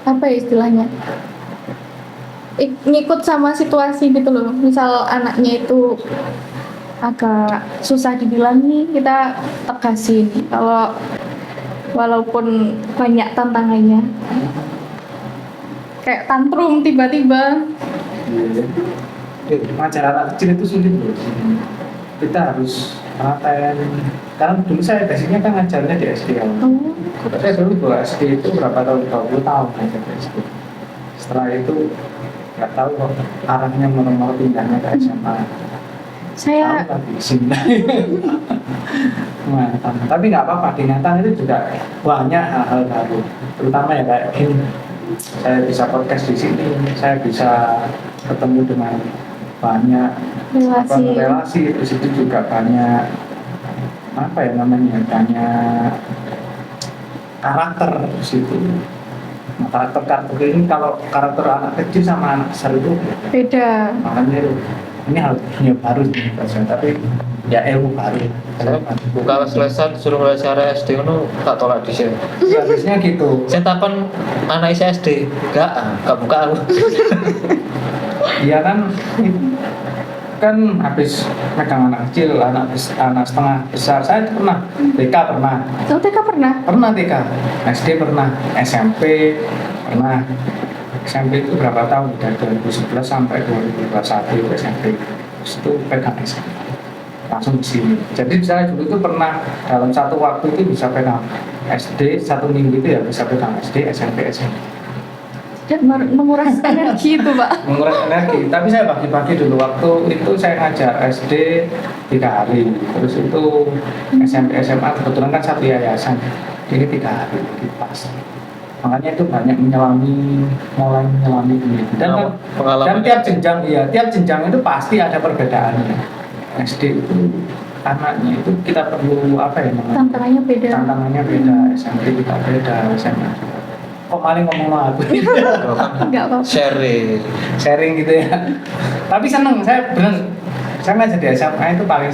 apa ya istilahnya? Ngikut sama situasi gitu loh. Misal anaknya itu agak susah dibilangin, kita tegasin. Kalau walaupun banyak tantangannya, kayak tantrum tiba-tiba. Ngajar anak kecil itu sulit loh. Kita harus perhatian. Karena dulu saya basicnya kan ngajarnya di SD. Oh, Saya dulu ke SD itu berapa tahun? 20 tahun ngajar di SD. Setelah itu nggak tahu kok arahnya mau pindahnya ke SMA. saya Tahu lagi sini. Nah, tapi nggak apa-apa, di Nathan itu juga banyak hal-hal baru, terutama ya kayak gini. Saya bisa podcast di sini, saya bisa ketemu dengan banyak relasi, terus itu juga banyak apa ya namanya, banyak karakter di situ. Nah, karakter ini kalau karakter anak kecil sama anak besar itu beda. makanya ini hal dunia baru nih, tapi ya ilmu baru. Saya buka les-lesan suruh les area SD itu tak tolak di sini. Ya, biasanya gitu. Saya takon anak isi SD, enggak buka aku. Iya kan habis megang anak kecil, anak setengah besar. Saya pernah TK pernah TK pernah? TK, SD pernah, SMP pernah. SMP itu berapa tahun? Dari 2011 sampai 2021 SMP. Terus itu pegang SMP. Langsung di sini. Jadi saya dulu itu pernah dalam satu waktu itu bisa pegang SD, satu minggu itu ya bisa pegang SD, SMP, SMP. Dan menguras energi itu Pak. Menguras energi, tapi saya bagi-bagi dulu. Waktu itu saya ngajar SD 3 hari, terus itu SMP SMA kebetulan kan satu yayasan, jadi 3 hari di pas. Makanya itu banyak mulai menyelami dunia. Dan tiap jenjang itu pasti ada perbedaannya. SD itu anaknya itu kita perlu apa ya namanya? Tantangannya beda. SMP kita beda, SMA. Kok maling ngomong sama aku? Enggak apa-apa. Sharing gitu ya. Tapi seneng, saya ngajar di SMA itu paling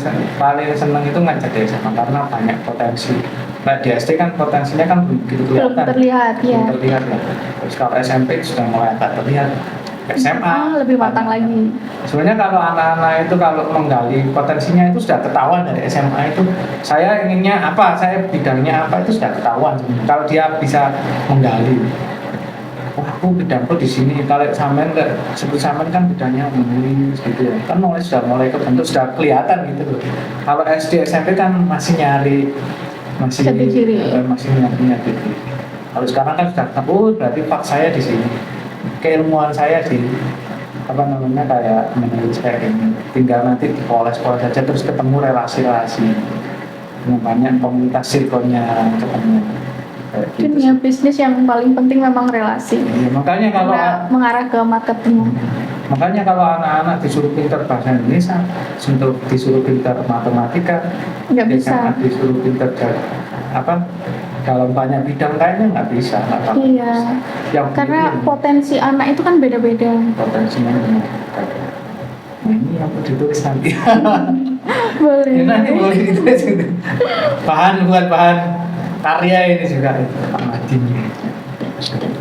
seneng itu ngajar di SMA karena banyak potensi. Nah di SD kan potensinya kan belum begitu kelihatan. Belum terlihat ya. Terus kalau SMP sudah mulai agak terlihat. SMA lebih matang lagi. Sebenarnya kalau anak-anak itu kalau menggali potensinya itu sudah ketahuan dari SMA itu. Saya inginnya apa, saya bidangnya apa itu sudah ketahuan. Kalau dia bisa menggali, wah aku bidangku di sini. Kalau sampean sebut sampean kan bidangnya menulis gitu ya. Kan sudah mulai kebentuk, sudah kelihatan gitu loh. Kalau SD SMP kan masih nyari jati diri. Kalau sekarang kan sudah tahu berarti fak saya di sini. Keilmuan saya di apa namanya kayak menulis kayak ini, tinggal nanti dipoles-poles saja terus ketemu relasi-relasi dengan banyak komunitas sirkonya ketemu. Dunia bisnis yang paling penting memang relasi. Ya, makanya kalau mengarah ke marketing. Makanya kalau anak-anak disuruh pintar bahasa Indonesia, disuruh pintar matematika, nggak bisa. Disuruh pintar dalam banyak bidang kayaknya nggak bisa. Iya. Karena potensi anak itu kan beda-beda. Potensinya benar. Nah, ini yang ditulis nanti. Boleh. Ini nanti boleh ditulis. Bahan buat bahan karya ini juga Pak Madin.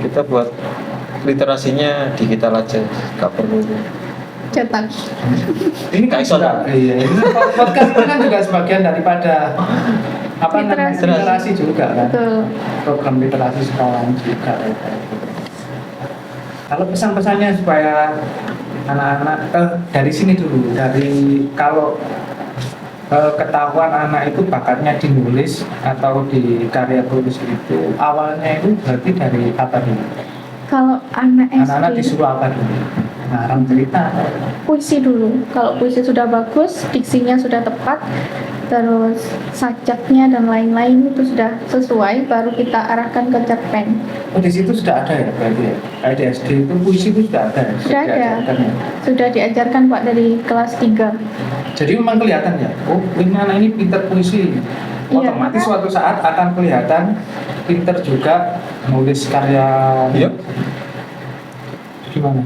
Kita buat literasinya digital aja, nggak perlu cetak. Ini kan juga, iya. Ini podcast itu kan juga sebagian daripada literasi juga kan. Betul. Program literasi sekolah juga. Kalau pesan-pesannya supaya anak-anak dari sini dulu, dari kalau ketahuan anak itu bakatnya di nulis atau di karya tulis itu awalnya itu berarti dari apa dulu? Kalau anak Anak-anak SD, disuruh apa dulu? Ngarang cerita. puisi dulu. Kalau puisi sudah bagus, diksinya sudah tepat, terus sajaknya dan lain-lain itu sudah sesuai, baru kita arahkan ke cerpen. Oh di situ sudah ada ya berarti ya? Kayak di SD itu puisi itu sudah ada ya? Sudah ada. diajarkan ya? Sudah diajarkan Pak dari kelas 3. Jadi memang kelihatan ya, oh ini anak ini pinter puisi. Iya, Otomatis maka- suatu saat akan kelihatan pinter juga nulis karya. Iya. Gimana?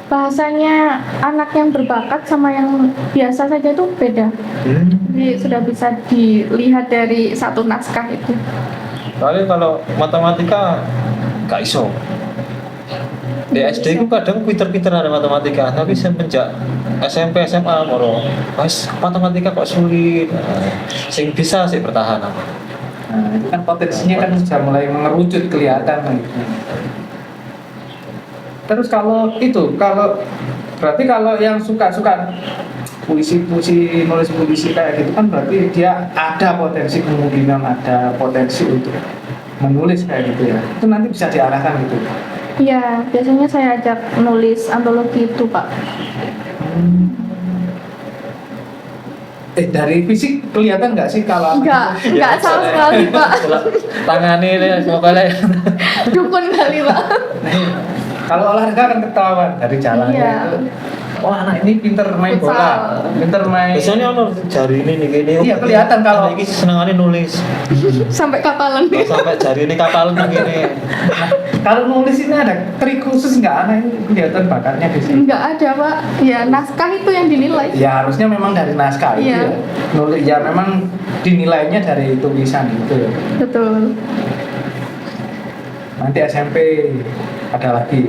Bahasanya anak yang berbakat sama yang biasa saja itu beda. Jadi sudah bisa dilihat dari satu naskah itu. Soalnya kalau matematika gak iso. Di SD itu kadang pinter-pinter ada matematika, tapi semenjak SMP SMA moro, pas matematika kok sulit. Nah, sing bisa sih bertahan. Nah, itu kan potensinya kan sudah mulai mengerucut kelihatan gitu. Terus kalau berarti kalau yang suka-suka puisi-puisi, nulis puisi kayak gitu kan berarti dia ada potensi kemungkinan ada potensi untuk menulis kayak gitu ya. Itu nanti bisa diarahkan gitu. Iya, biasanya saya ajak nulis antologi itu Pak. Dari fisik kelihatan nggak sih kalau Enggak sama sekali Pak. Tangannya ini pokoknya. Dukun kali Pak. kalau olahraga kan ketahuan dari jalannya Iya. itu. Wah anak ini pinter main Futsal. bola, pinter main. Biasanya ono jari ini nih gini. Iya, kelihatan kalau- ini senengannya nulis. Sampai kapalan Kalau sampai jari ini kapal begini. Nah, kalau nulis ini ada trik khusus nggak anak ini kelihatan bakatnya di sini? Enggak ada Pak. Ya naskah itu yang dinilai. Ya harusnya memang dari naskah itu Iya. ya. Nulis ya memang dinilainya dari tulisan itu ya. Betul. Nanti SMP ada lagi.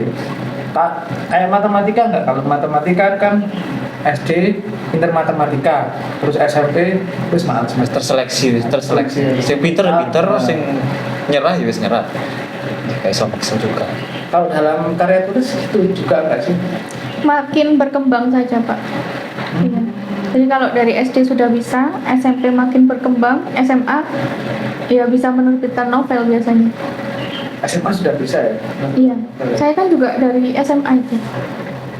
Kayak matematika nggak? Kalau matematika kan SD pinter matematika, terus SMP terus maaf semester. terseleksi. Sing pinter, sing nyerah ya wis nyerah. Kayak iso maksa juga. Kalau dalam karya tulis itu juga nggak sih? Makin berkembang saja Pak. Iya. Jadi kalau dari SD sudah bisa, SMP makin berkembang, SMA ya bisa menerbitkan novel biasanya. SMA sudah bisa ya? Iya. Saya kan juga dari SMA itu.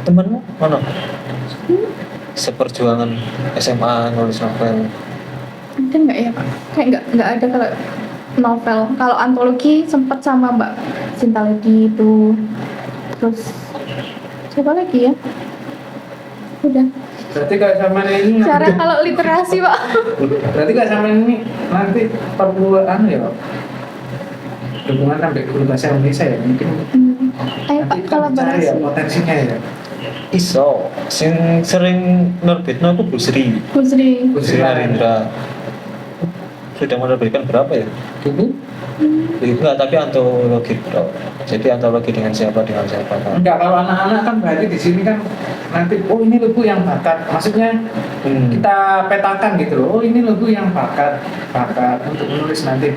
Temenmu mana? Seperjuangan SMA nulis novel. Ada nggak ya Pak? Kayak nggak ada kalau novel. Kalau antologi sempat sama Mbak Cinta Lady itu. Terus siapa lagi ya? Udah. Berarti kayak sama ini Cara kalau literasi Pak. berarti kayak sama ini nanti perlu ya Pak? Dukungan sampai guru bahasa Indonesia ya mungkin Ayo Pak nanti kita bicara ya kolaborasi. potensinya ya. Iso, sing sering nerbitno aku Bu Sri. Bu Sri. Bu Sri Narendra. Sudah menerbitkan berapa ya? Buku? Enggak, tapi antologi bro. Jadi antologi dengan siapa kan. Enggak, kalau anak-anak kan berarti di sini kan nanti oh ini loh Bu yang bakat. Maksudnya kita petakan gitu loh. Oh ini loh Bu yang bakat untuk menulis nanti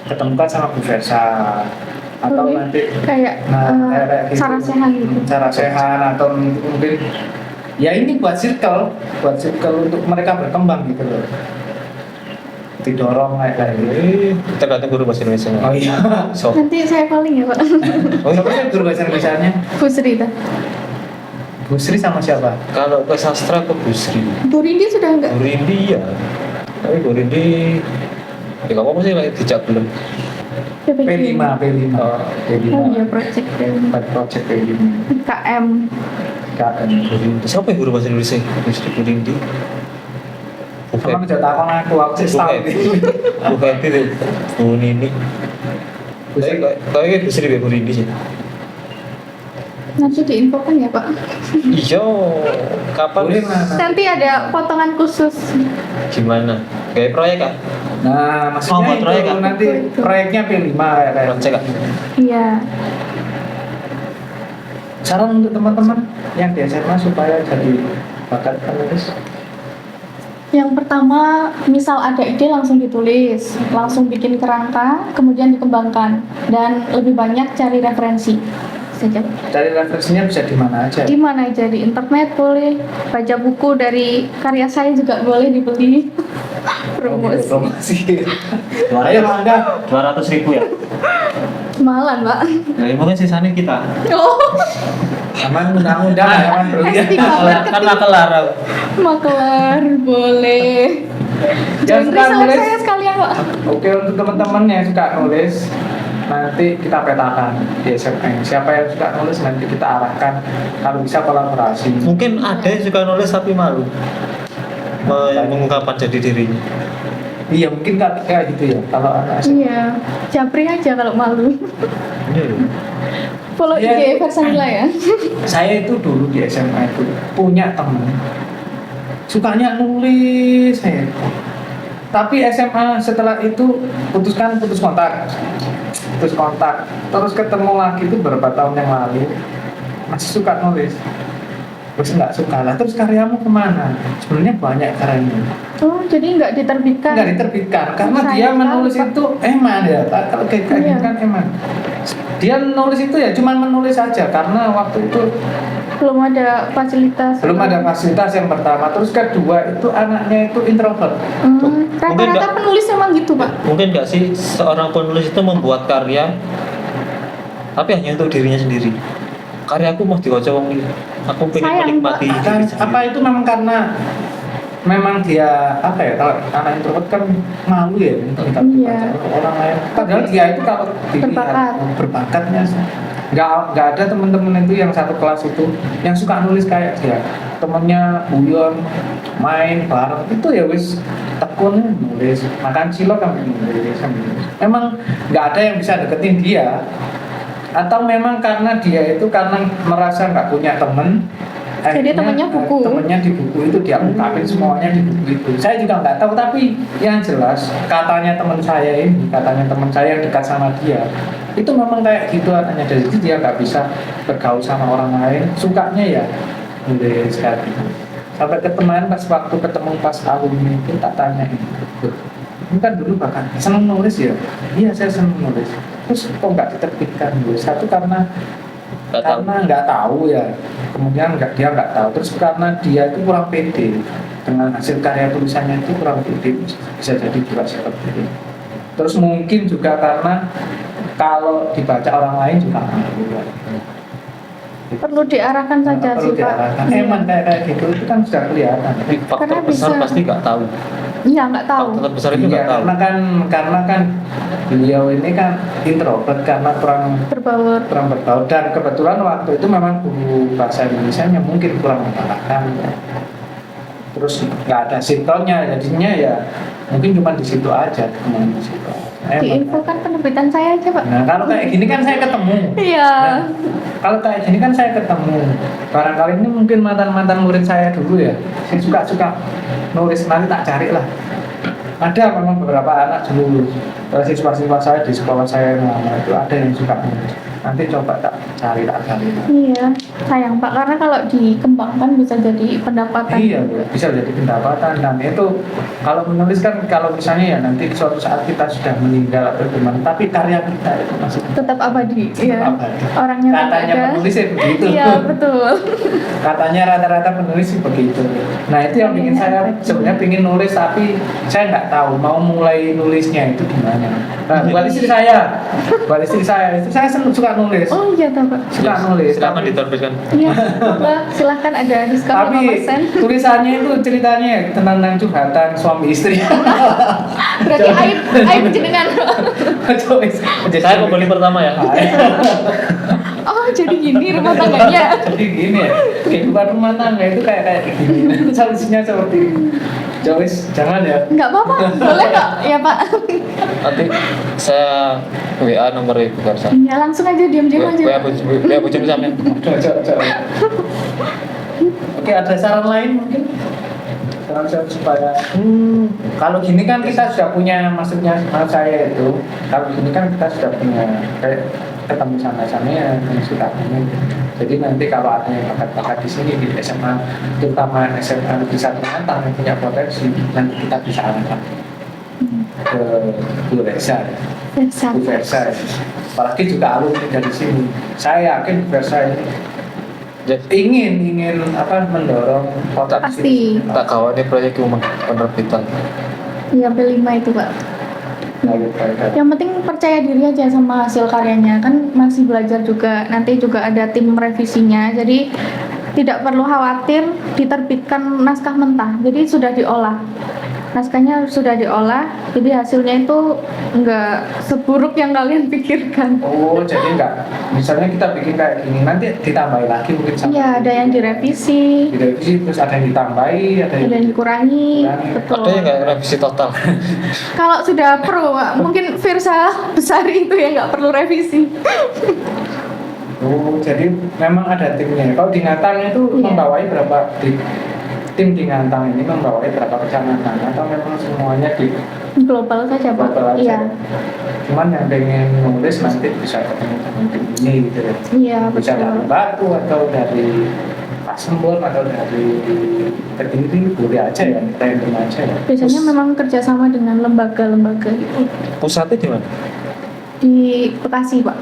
ketemukan sama Bu Versa atau Boleh. nanti Kayak kayak gitu. Sarasehan gitu. Sarasehan atau mungkin ya ini buat circle untuk mereka berkembang gitu loh, didorong kayak gitu. Tergantung guru bahasa Indonesia. Oh iya. So, Nanti saya calling ya Pak. oh, Siapa sih guru bahasa Indonesianya? Bu Sri dah. Bu Sri sama siapa? kalau ke sastra ke Bu Sri. Bu Rindi sudah enggak? Bu Rindi ya. Tapi Bu Rindi ya nggak apa-apa sih lagi dijak belum. PPG. P5 Oh iya project film. project P5 KM. KM. Bu Rindi. Siapa yang guru bahasa Indonesia? Bu Rindi. Sama udah takon aku sih tahu gitu. Bu Feti tuh. Bu Nini. Kayaknya Bu Sri Bu Rindi sih. Nanti diinfokan ya Pak. Iya, kapan? Boleh lah. Nanti ada potongan khusus. Gimana? Kayak proyek kan? Nah, maksudnya Oh, proyek itu kan? nanti proyeknya P5 ya kayak. Project kan? Iya. Saran untuk teman-teman yang di SMA supaya jadi bakat penulis. Yang pertama, misal ada ide langsung ditulis, langsung bikin kerangka, kemudian dikembangkan, dan lebih banyak cari referensi. saja. Cari referensinya bisa di mana aja. Di mana aja, di internet boleh, baca buku dari karya saya juga boleh dibeli. Promosi. Promosi. Ayo Mangga. 200.000 ya. Malan, Pak. Nah, mungkin sisanya kita. Oh, Aman undang-undang, aman bro. S3 Kan marketing. makelar. Makelar boleh. Yang Jangan suka reseller nulis. saya sekalian, Pak. Oke, untuk teman-teman yang suka nulis, nanti kita petakan di SMN. Siapa yang suka nulis nanti kita arahkan, kalau bisa kolaborasi. Mungkin ada yang suka nulis tapi malu mengungkapkan jadi dirinya. Iya, mungkin kayak gitu ya. Kalau anak SMA. Iya, japri aja kalau malu. Iya. Follow Iya. IG Versanila ya. Saya itu dulu di SMA itu punya teman sukanya nulis saya. Tapi SMA setelah itu putus kontak. Terus ketemu lagi itu beberapa tahun yang lalu masih suka nulis. Terus nggak suka lah. Terus karyamu kemana? Sebenarnya banyak karyanya. Oh, jadi nggak diterbitkan? Nggak diterbitkan karena Sayang dia sekali, menulis Pak. itu eman ya. Kalau kayak Iya. gitu kan eman. Dia nulis itu ya cuman menulis aja karena waktu itu Belum ada fasilitas. belum ada fasilitas yang pertama. Terus kedua itu anaknya itu introvert. Mungkin Rata-rata nggak- penulis memang gitu, Pak. Mungkin nggak sih seorang penulis itu membuat karya tapi hanya untuk dirinya sendiri. Karyaku mau diwaca wong liya. Aku pengen Sayang, menikmati Pak. Dan diri apa sendiri. itu memang karena memang dia apa ya, kalau anak introvert kan malu ya untuk Iya. dibaca orang lain. Padahal dia itu kalau Berbakat. berbakatnya nggak ada teman-teman itu yang satu kelas itu yang suka nulis kayak dia. Temennya guyon, main bareng itu ya wis tekun nulis, makan cilok kan nulis. Memang nggak ada yang bisa deketin dia. Atau memang karena dia itu karena merasa nggak punya temen, Jadi akhirnya, temennya buku. temennya di buku itu dia ungkapin semuanya di buku itu. Saya juga nggak tahu, tapi yang jelas katanya teman saya yang dekat sama dia itu memang kayak gitu anaknya. Jadi dia nggak bisa bergaul sama orang lain, sukanya ya nulis kayak gitu. Sampai kemarin pas waktu ketemu pas alumni itu tak tanyain, ini kan dulu bahkan seneng nulis ya? Iya, saya seneng nulis. Terus kok nggak diterbitkan nulis? Satu karena Nggak tahu. nggak tahu ya, kemudian dia nggak tahu. Terus karena dia itu kurang pede dengan hasil karya tulisannya itu kurang pede, bisa jadi juga seperti itu. Terus mungkin juga karena kalau dibaca orang lain juga malu ya. Perlu diarahkan saja Perlu sih, Pak. diarahkan. Iya. Emang kayak gitu itu kan sudah kelihatan. Tapi faktor Karena besar bisa- pasti nggak tahu. Iya, nggak tahu. Faktor besar itu Iya, nggak tahu. karena kan beliau ini kan introvert karena kurang Berbaur. berbaur, dan kebetulan waktu itu memang guru bahasa Indonesia-nya mungkin kurang mengarahkan, terus nggak ada sintonnya, jadinya ya mungkin cuma di situ aja, cuma di situ. Diinfokan penerbitan saya aja, Pak. Nah, kalau kayak gini kan saya ketemu. Iya. Nah, kalau kayak gini kan saya ketemu. Barangkali ini mungkin mantan murid saya dulu ya. Saya suka nulis, nanti tak cari lah. Ada memang beberapa anak dulu, siswa-siswa saya di sekolah saya yang lama itu ada yang suka nulis. Nanti coba tak cari. Iya, sayang Pak, karena kalau dikembangkan bisa jadi pendapatan. Iya, bisa jadi pendapatan. Dan itu kalau menulis kan, kalau misalnya ya nanti suatu saat kita sudah meninggal atau gimana, tapi karya kita itu masih Tetap abadi. Iya. abadi. Orangnya nggak Katanya ada. penulis ya begitu. Iya, betul. Katanya rata-rata penulis sih begitu. Nah itu yang bikin saya sebenarnya pingin nulis, tapi saya nggak tahu mau mulai nulisnya itu gimana. Nah, buat istri saya itu saya suka nulis, Oh iya, toh, Pak. suka nulis. Silakan tapi- diterbitkan. Iya, Pak. Silahkan ada diskon Tapi 5%. tulisannya itu ceritanya tentang curhatan suami istri. Berarti aib jenengan. Saya pembeli pertama ya. Oh, jadi gini rumah tangganya. Jadi gini ya, kehidupan rumah tangga itu kayak gini. Solusinya seperti ini. Joyce, jangan ya. Nggak apa-apa, boleh kok. Ya, Pak. Nanti saya WA nomor Ibu Karsa. Ya, langsung aja diam-diam aja. WA bujang sampean. Coba. Oke, ada saran lain mungkin? Saran supaya kalau gini kan kita sudah punya, maksudnya saya itu kalau gini kan kita sudah punya kayak ketemu sama ya sudah punya. Jadi nanti kalau ada yang bakat-bakat di sini di SMA, terutama SMA di satu Matang yang punya potensi, nanti kita bisa arahkan ke Bu Versa. Versa. Bu Versa. apalagi juga alumni dari sini. Saya yakin Versa ini Jadi ingin mendorong Pasti. tak kawannya proyek rumah penerbitan. Iya, B5 itu, Pak. Baik. Yang penting percaya diri aja sama hasil karyanya, kan masih belajar juga, nanti juga ada tim revisinya, jadi tidak perlu khawatir diterbitkan naskah mentah, jadi sudah diolah. Naskahnya sudah diolah, jadi hasilnya itu nggak seburuk yang kalian pikirkan. Oh, jadi enggak. Misalnya kita bikin kayak gini, nanti ditambahi lagi mungkin sama. Iya, ada yang direvisi, Direvisi, terus ada yang ditambahi, ada ada yang dikurangi, Dikurangi. betul. Ada yang nggak revisi total? Kalau sudah pro, Pak, mungkin Versa besar itu yang nggak perlu revisi. Oh, jadi memang ada timnya. Kalau di Ngatang itu Iya. membawai berapa tim di Ngatang ini membawai berapa kecamatan atau memang semuanya di Global saja, Pak. global aja? Iya, Cuman yang pengen nulis nanti bisa ketemu dengan tim ini gitu ya. iya Bisa dari betul. Batu atau dari Pasemon atau dari Kediri, boleh aja ya, kita yang aja ya. Biasanya memang kerjasama dengan lembaga-lembaga itu. Pusatnya di mana? Di Bekasi, Pak.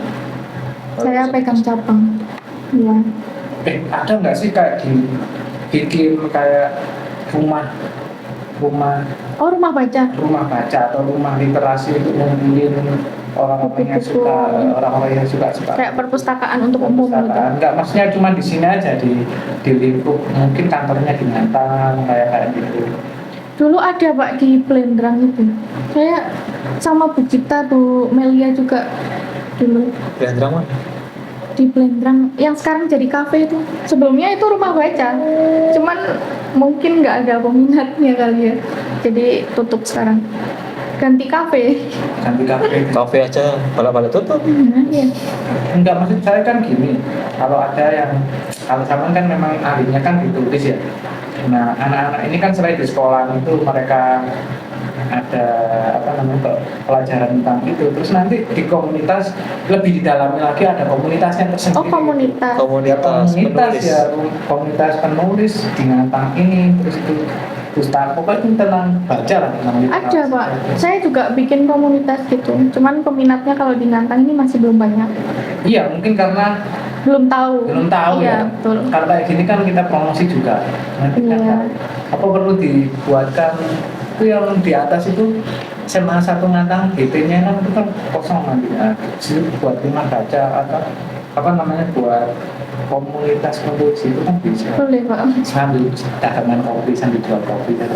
Saya pegang cabang. Iya. Ada nggak sih kayak bikin kayak rumah Oh, rumah baca. baca atau rumah literasi untuk ngumpulin orang-orang yang Buku-buku. suka orang-orang yang suka Kayak perpustakaan untuk umum gitu. perpustakaan. Enggak, maksudnya cuma di sini aja di lingkup mungkin kantornya di Nantang kayak gitu. Dulu ada, Pak, di Blendrang itu. Saya sama Bu Gita, Bu Melia juga dulu Belandrang mana? di Blendrang yang sekarang jadi kafe itu. Sebelumnya itu rumah baca. Cuman mungkin nggak ada peminatnya kali ya. Jadi tutup sekarang. Ganti kafe. Ganti kafe. Kafe aja bala-bala tutup. Nah, iya. Enggak, maksud saya kan gini, kalau ada yang kalau sama kan memang ahlinya kan ditulis ya. Nah, anak-anak ini kan selain di sekolah itu mereka ada pelajaran tentang itu, terus nanti di komunitas lebih didalami lagi ada komunitasnya tersendiri. Oh, komunitas. Komunitas penulis. Ya, komunitas penulis di Ngantang ini, terus itu pustaka pokoknya tentang baca lah tentang literasi. Ada, Pak. Saya juga bikin komunitas gitu. Cuman peminatnya kalau di Nantang ini masih belum banyak. Iya, mungkin karena Belum tahu. belum tahu Iya, ya. betul. Kalau kayak gini kan kita promosi juga. Nanti kan Iya. apa perlu dibuatkan itu yang di atas itu SMA 1 Ngantang GT-nya kan itu kan kosong nanti ya. Jadi buat rumah baca atau apa namanya buat komunitas penulis itu kan bisa. Boleh, Pak. Sambil dagangan kopi sambil jual kopi kan.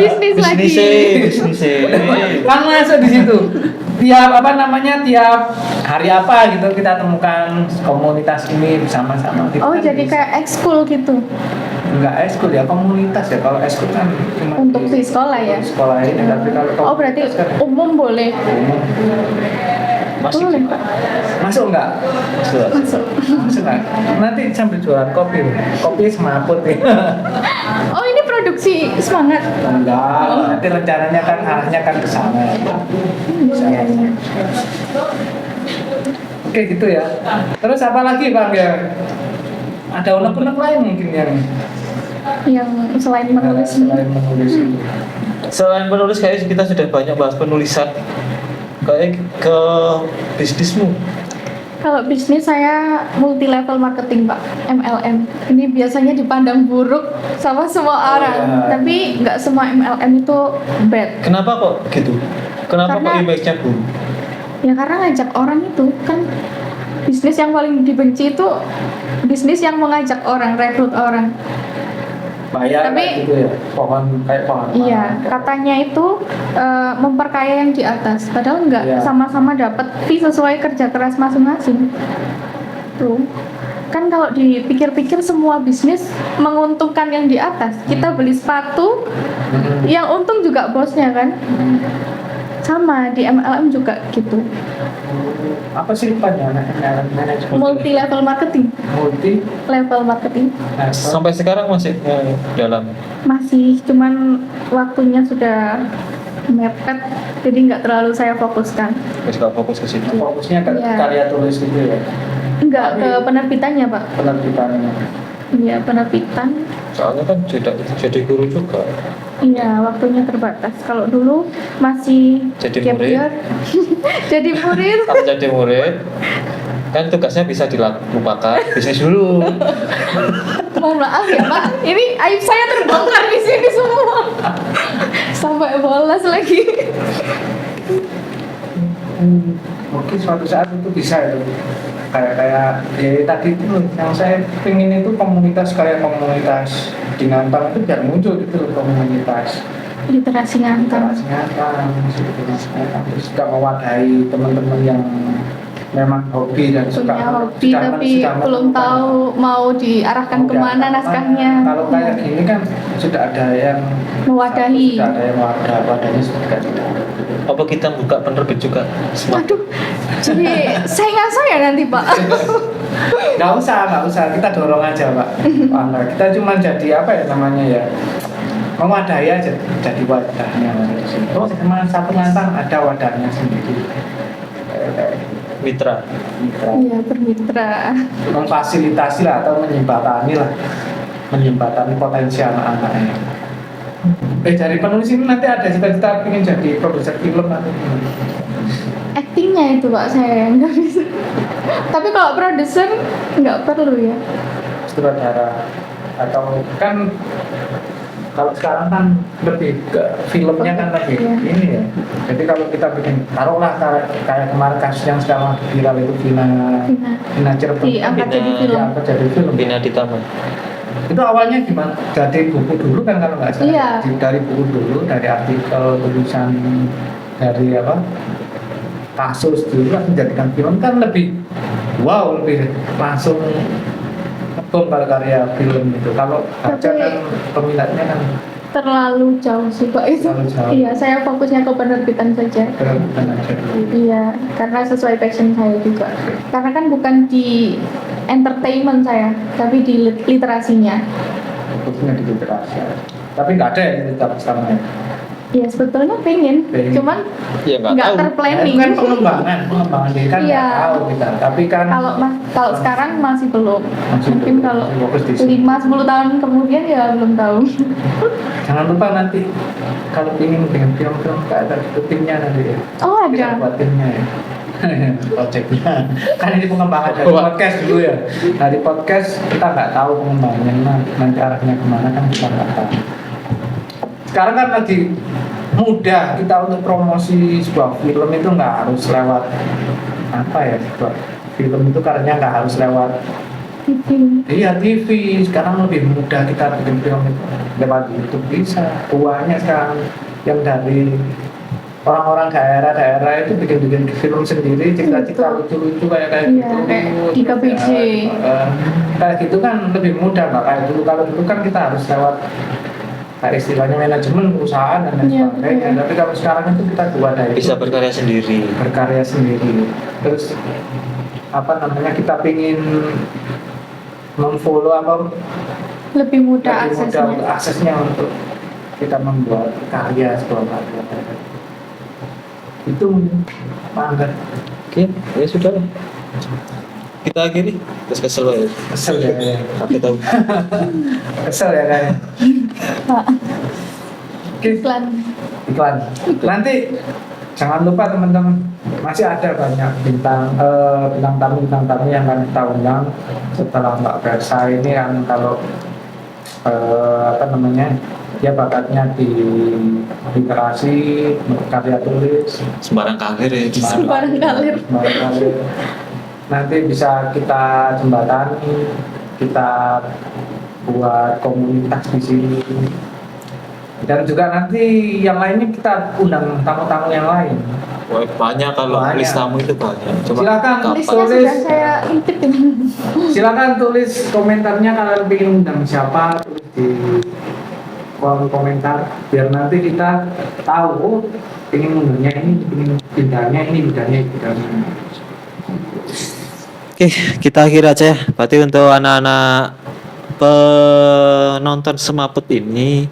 Bisnis lagi. Bisnisnya. Kan masuk di situ. Tiap tiap hari apa gitu kita temukan komunitas ini bersama-sama. Kita Oh, kan jadi bisa. kayak ekskul gitu. Enggak ekskul ya, komunitas ya. Kalau ekskul kan cuma Untuk di sekolah ya? Sekolah ini, tapi kalau Oh, berarti komunitas kan umum boleh. umum. Masih Boleh, Pak. Masuk enggak? Sudah. Masuk. Masuk enggak? Nanti sambil jualan kopi. Kopi semaput nih. Oh, ini produksi semangat. Enggak, nanti rencananya kan arahnya kan ke sana. Iya, iya. Oke gitu ya. Terus apa lagi Bang ya? Ada unek-unek lain mungkin Yang selain menulis nih. selain menulis itu. Selain penulis kayaknya kita sudah banyak bahas penulisan. Kayak ke bisnismu. Kalau bisnis saya multi level marketing, Pak, MLM. Ini biasanya dipandang buruk sama semua orang, ya. tapi nggak semua MLM itu bad. Kenapa kok gitu? Kenapa Karena- kok image-nya buruk? Ya karena ngajak orang itu kan bisnis yang paling dibenci itu bisnis yang mengajak orang, rekrut orang. Bayar Tapi- kayak gitu ya. Kayak pohon. Iya, katanya itu memperkaya yang di atas, padahal nggak, Iya. sama-sama dapat fee sesuai kerja keras masing-masing. Tuh. Kan kalau dipikir-pikir semua bisnis menguntungkan yang di atas. Kita beli sepatu, yang untung juga bosnya kan. Sama di MLM juga gitu. Apa sih depannya? Manajemen. Multi level marketing, Multi. level marketing. Sampai sekarang masih dalam. Masih, cuman waktunya sudah mepet, jadi nggak terlalu saya fokuskan. Wis gak fokus ke situ. Fokusnya ke Iya. karya tulis gitu ya. Nggak ke penerbitannya, Pak. Penerbitannya. Iya, penerbitan. Soalnya kan jadi guru juga. Iya, waktunya terbatas. Kalau dulu masih Jadi gap murid. year. Jadi murid. Kalau jadi murid kan tugasnya bisa dilupakan, bisnis dulu. Mohon maaf ya Pak, ini aib saya terbongkar di sini semua. Sampai bolos lagi. Mungkin suatu saat itu bisa itu kayak ya tadi itu yang saya pengen itu komunitas kayak komunitas di Ngantang itu biar muncul gitu loh, komunitas Literasi Ngantang. literasi Ngantang terus juga mewadahi teman-teman yang memang hobi dan suka Punya hobi tapi belum menemukan. tahu mau diarahkan Mau kemana diarahkan naskahnya. Kalau kayak gini kan sudah ada yang Mewadahi. sudah ada yang wadahnya sudah ada. Apa kita buka penerbit juga? Waduh, jadi saingan ya nanti Pak. Nggak usah, kita dorong aja Pak. Wah, kita cuma jadi apa ya namanya ya, mewadahi aja, jadi wadahnya. Oh, teman satu Ngantang ada wadahnya sendiri. Mitra. Iya, bermitra. Memfasilitasi lah atau menyembatani potensi anak-anaknya. Dari penulis ini nanti ada cita-cita ingin jadi produser film nanti. Actingnya itu Pak saya yang nggak bisa. Tapi kalau produser nggak perlu ya. Sutradara atau kan kalau sekarang kan lebih ke filmnya kan lebih Iya. ini ya. Jadi kalau kita bikin taruhlah kayak kemarin kasus yang sekarang lagi viral itu Vina Cirebon Diangkat jadi film. diangkat jadi film. Bina di taman. Itu awalnya gimana? Dari buku dulu kan kalau nggak salah. Iya. Dari buku dulu, dari artikel, tulisan, dari apa? Kasus dulu kan menjadikan film kan lebih wow, lebih langsung ngebom kalau karya film itu. Kalau baca Tapi- kan peminatnya kan Terlalu jauh sih Pak itu. Terlalu jauh. Iya, saya fokusnya ke penerbitan saja. bukan aja dulu. Iya, karena sesuai passion saya juga. Karena kan bukan di entertainment saya, tapi di literasinya. Fokusnya di literasi. Tapi nggak ada yang cerita persamanya. Ya sebetulnya pengen, Pengen. cuman Ya nggak nggak tahu. terplanning. Itu kan pengembangan diri kan nggak Iya. tahu kita. Tapi kan Kalau sekarang masih belum. Masih Mungkin belum. kalau Masih fokus di sini. 5-10 tahun kemudian ya belum tahu. Jangan lupa nanti kalau ingin dengan film-film kayak ada timnya nanti ya. Oh Kita ada. buat timnya ya. Projectnya kan ini pengembangan dari podcast dulu ya. Dari podcast kita nggak tahu pengembangannya nanti arahnya kemana kan kita nggak tahu. Sekarang kan lagi mudah kita untuk promosi sebuah film itu nggak harus lewat apa ya, sebuah film itu karenanya nggak harus lewat iya TV. Sekarang lebih mudah kita bikin film itu lewat YouTube bisa. Banyak sekarang yang dari orang-orang daerah-daerah itu bikin film sendiri, cerita-cerita lucu-lucu kayak Iya, gitu. kayak di KBJ. Kayak gitu kan lebih mudah Mbak. Kayak dulu, kalau dulu kan kita harus lewat kayak istilahnya manajemen perusahaan dan lain Iya, sebagainya. betul. Tapi kalau sekarang itu kita buat dari Bisa berkarya sendiri. berkarya sendiri. Terus apa namanya, kita pingin memfollow apa Lebih mudah lebih mudah aksesnya. untuk aksesnya untuk kita membuat karya, sebuah karya. Itu mangga. Oke, ya sudah lah. Kita akhiri. Terus kesel ya. Kesel ya kayaknya. Aku tahu. Kesel ya kayaknya. Pak, Oke, iklan. iklan. Nanti jangan lupa teman-teman, masih ada banyak bintang tamu yang akan kita undang setelah Mbak Versa ini kan. Kalau apa namanya, dia bakatnya di literasi, karya tulis, Sembarang kalir ya. Sembarang kalir. Sembarang kalir. Nanti bisa kita jembatani, kita buat komunitas di sini. Dan juga nanti yang lainnya kita undang tamu-tamu yang lain. Wah, banyak kalau Banyak. list tamu itu banyak. Coba Silakan, kapan? Listnya Tulis. sudah saya intip ini. Silakan tulis komentarnya kalau ingin undang siapa, tulis di kolom komentar biar nanti kita tahu, oh ingin undangnya ini, ingin bidangnya ini, bidangnya ini. Oke, kita akhir aja ya. Berarti untuk anak-anak penonton semaput ini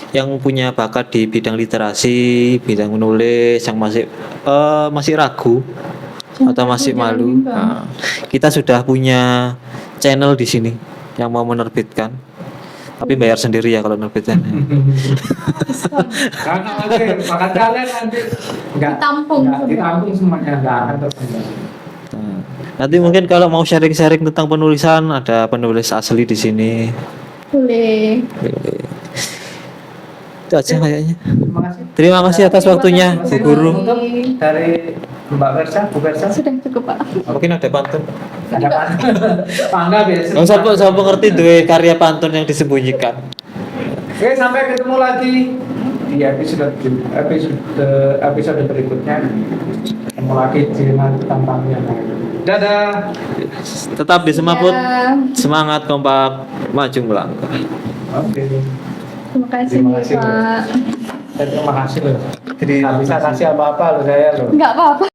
yang punya bakat di bidang literasi, bidang menulis, yang masih ragu atau masih Jangan malu, bimbang. nah, kita sudah punya channel di sini yang mau menerbitkan. Tapi bayar sendiri ya kalau nerbitnya. Karena nanti makan kalian nanti nggak Ditampung nggak semua. ditampung semuanya, nggak akan tersedia. Nah, nanti mungkin kalau mau sharing-sharing tentang penulisan, ada penulis asli di sini. Boleh. Itu aja kayaknya. Terima kasih. Terima kasih atas waktunya, Bu Guru. Untuk dari Mbak Versa, Bu Versa. Sudah cukup, Pak. Mungkin ada pantun. Ada pantun. Pangga biasa. Oh, saya mengerti dua karya pantun yang disembunyikan. Oke, sampai ketemu lagi di episode berikutnya. Ketemu lagi dengan tentang yang lain. Dadah. Tetap di Semaput, Ya, semangat kompak, maju melangkah. Oke. terima kasih, Terima kasih, Pak. Terima kasih loh. Jadi Nggak bisa kasih apa-apa loh saya loh. Nggak apa-apa.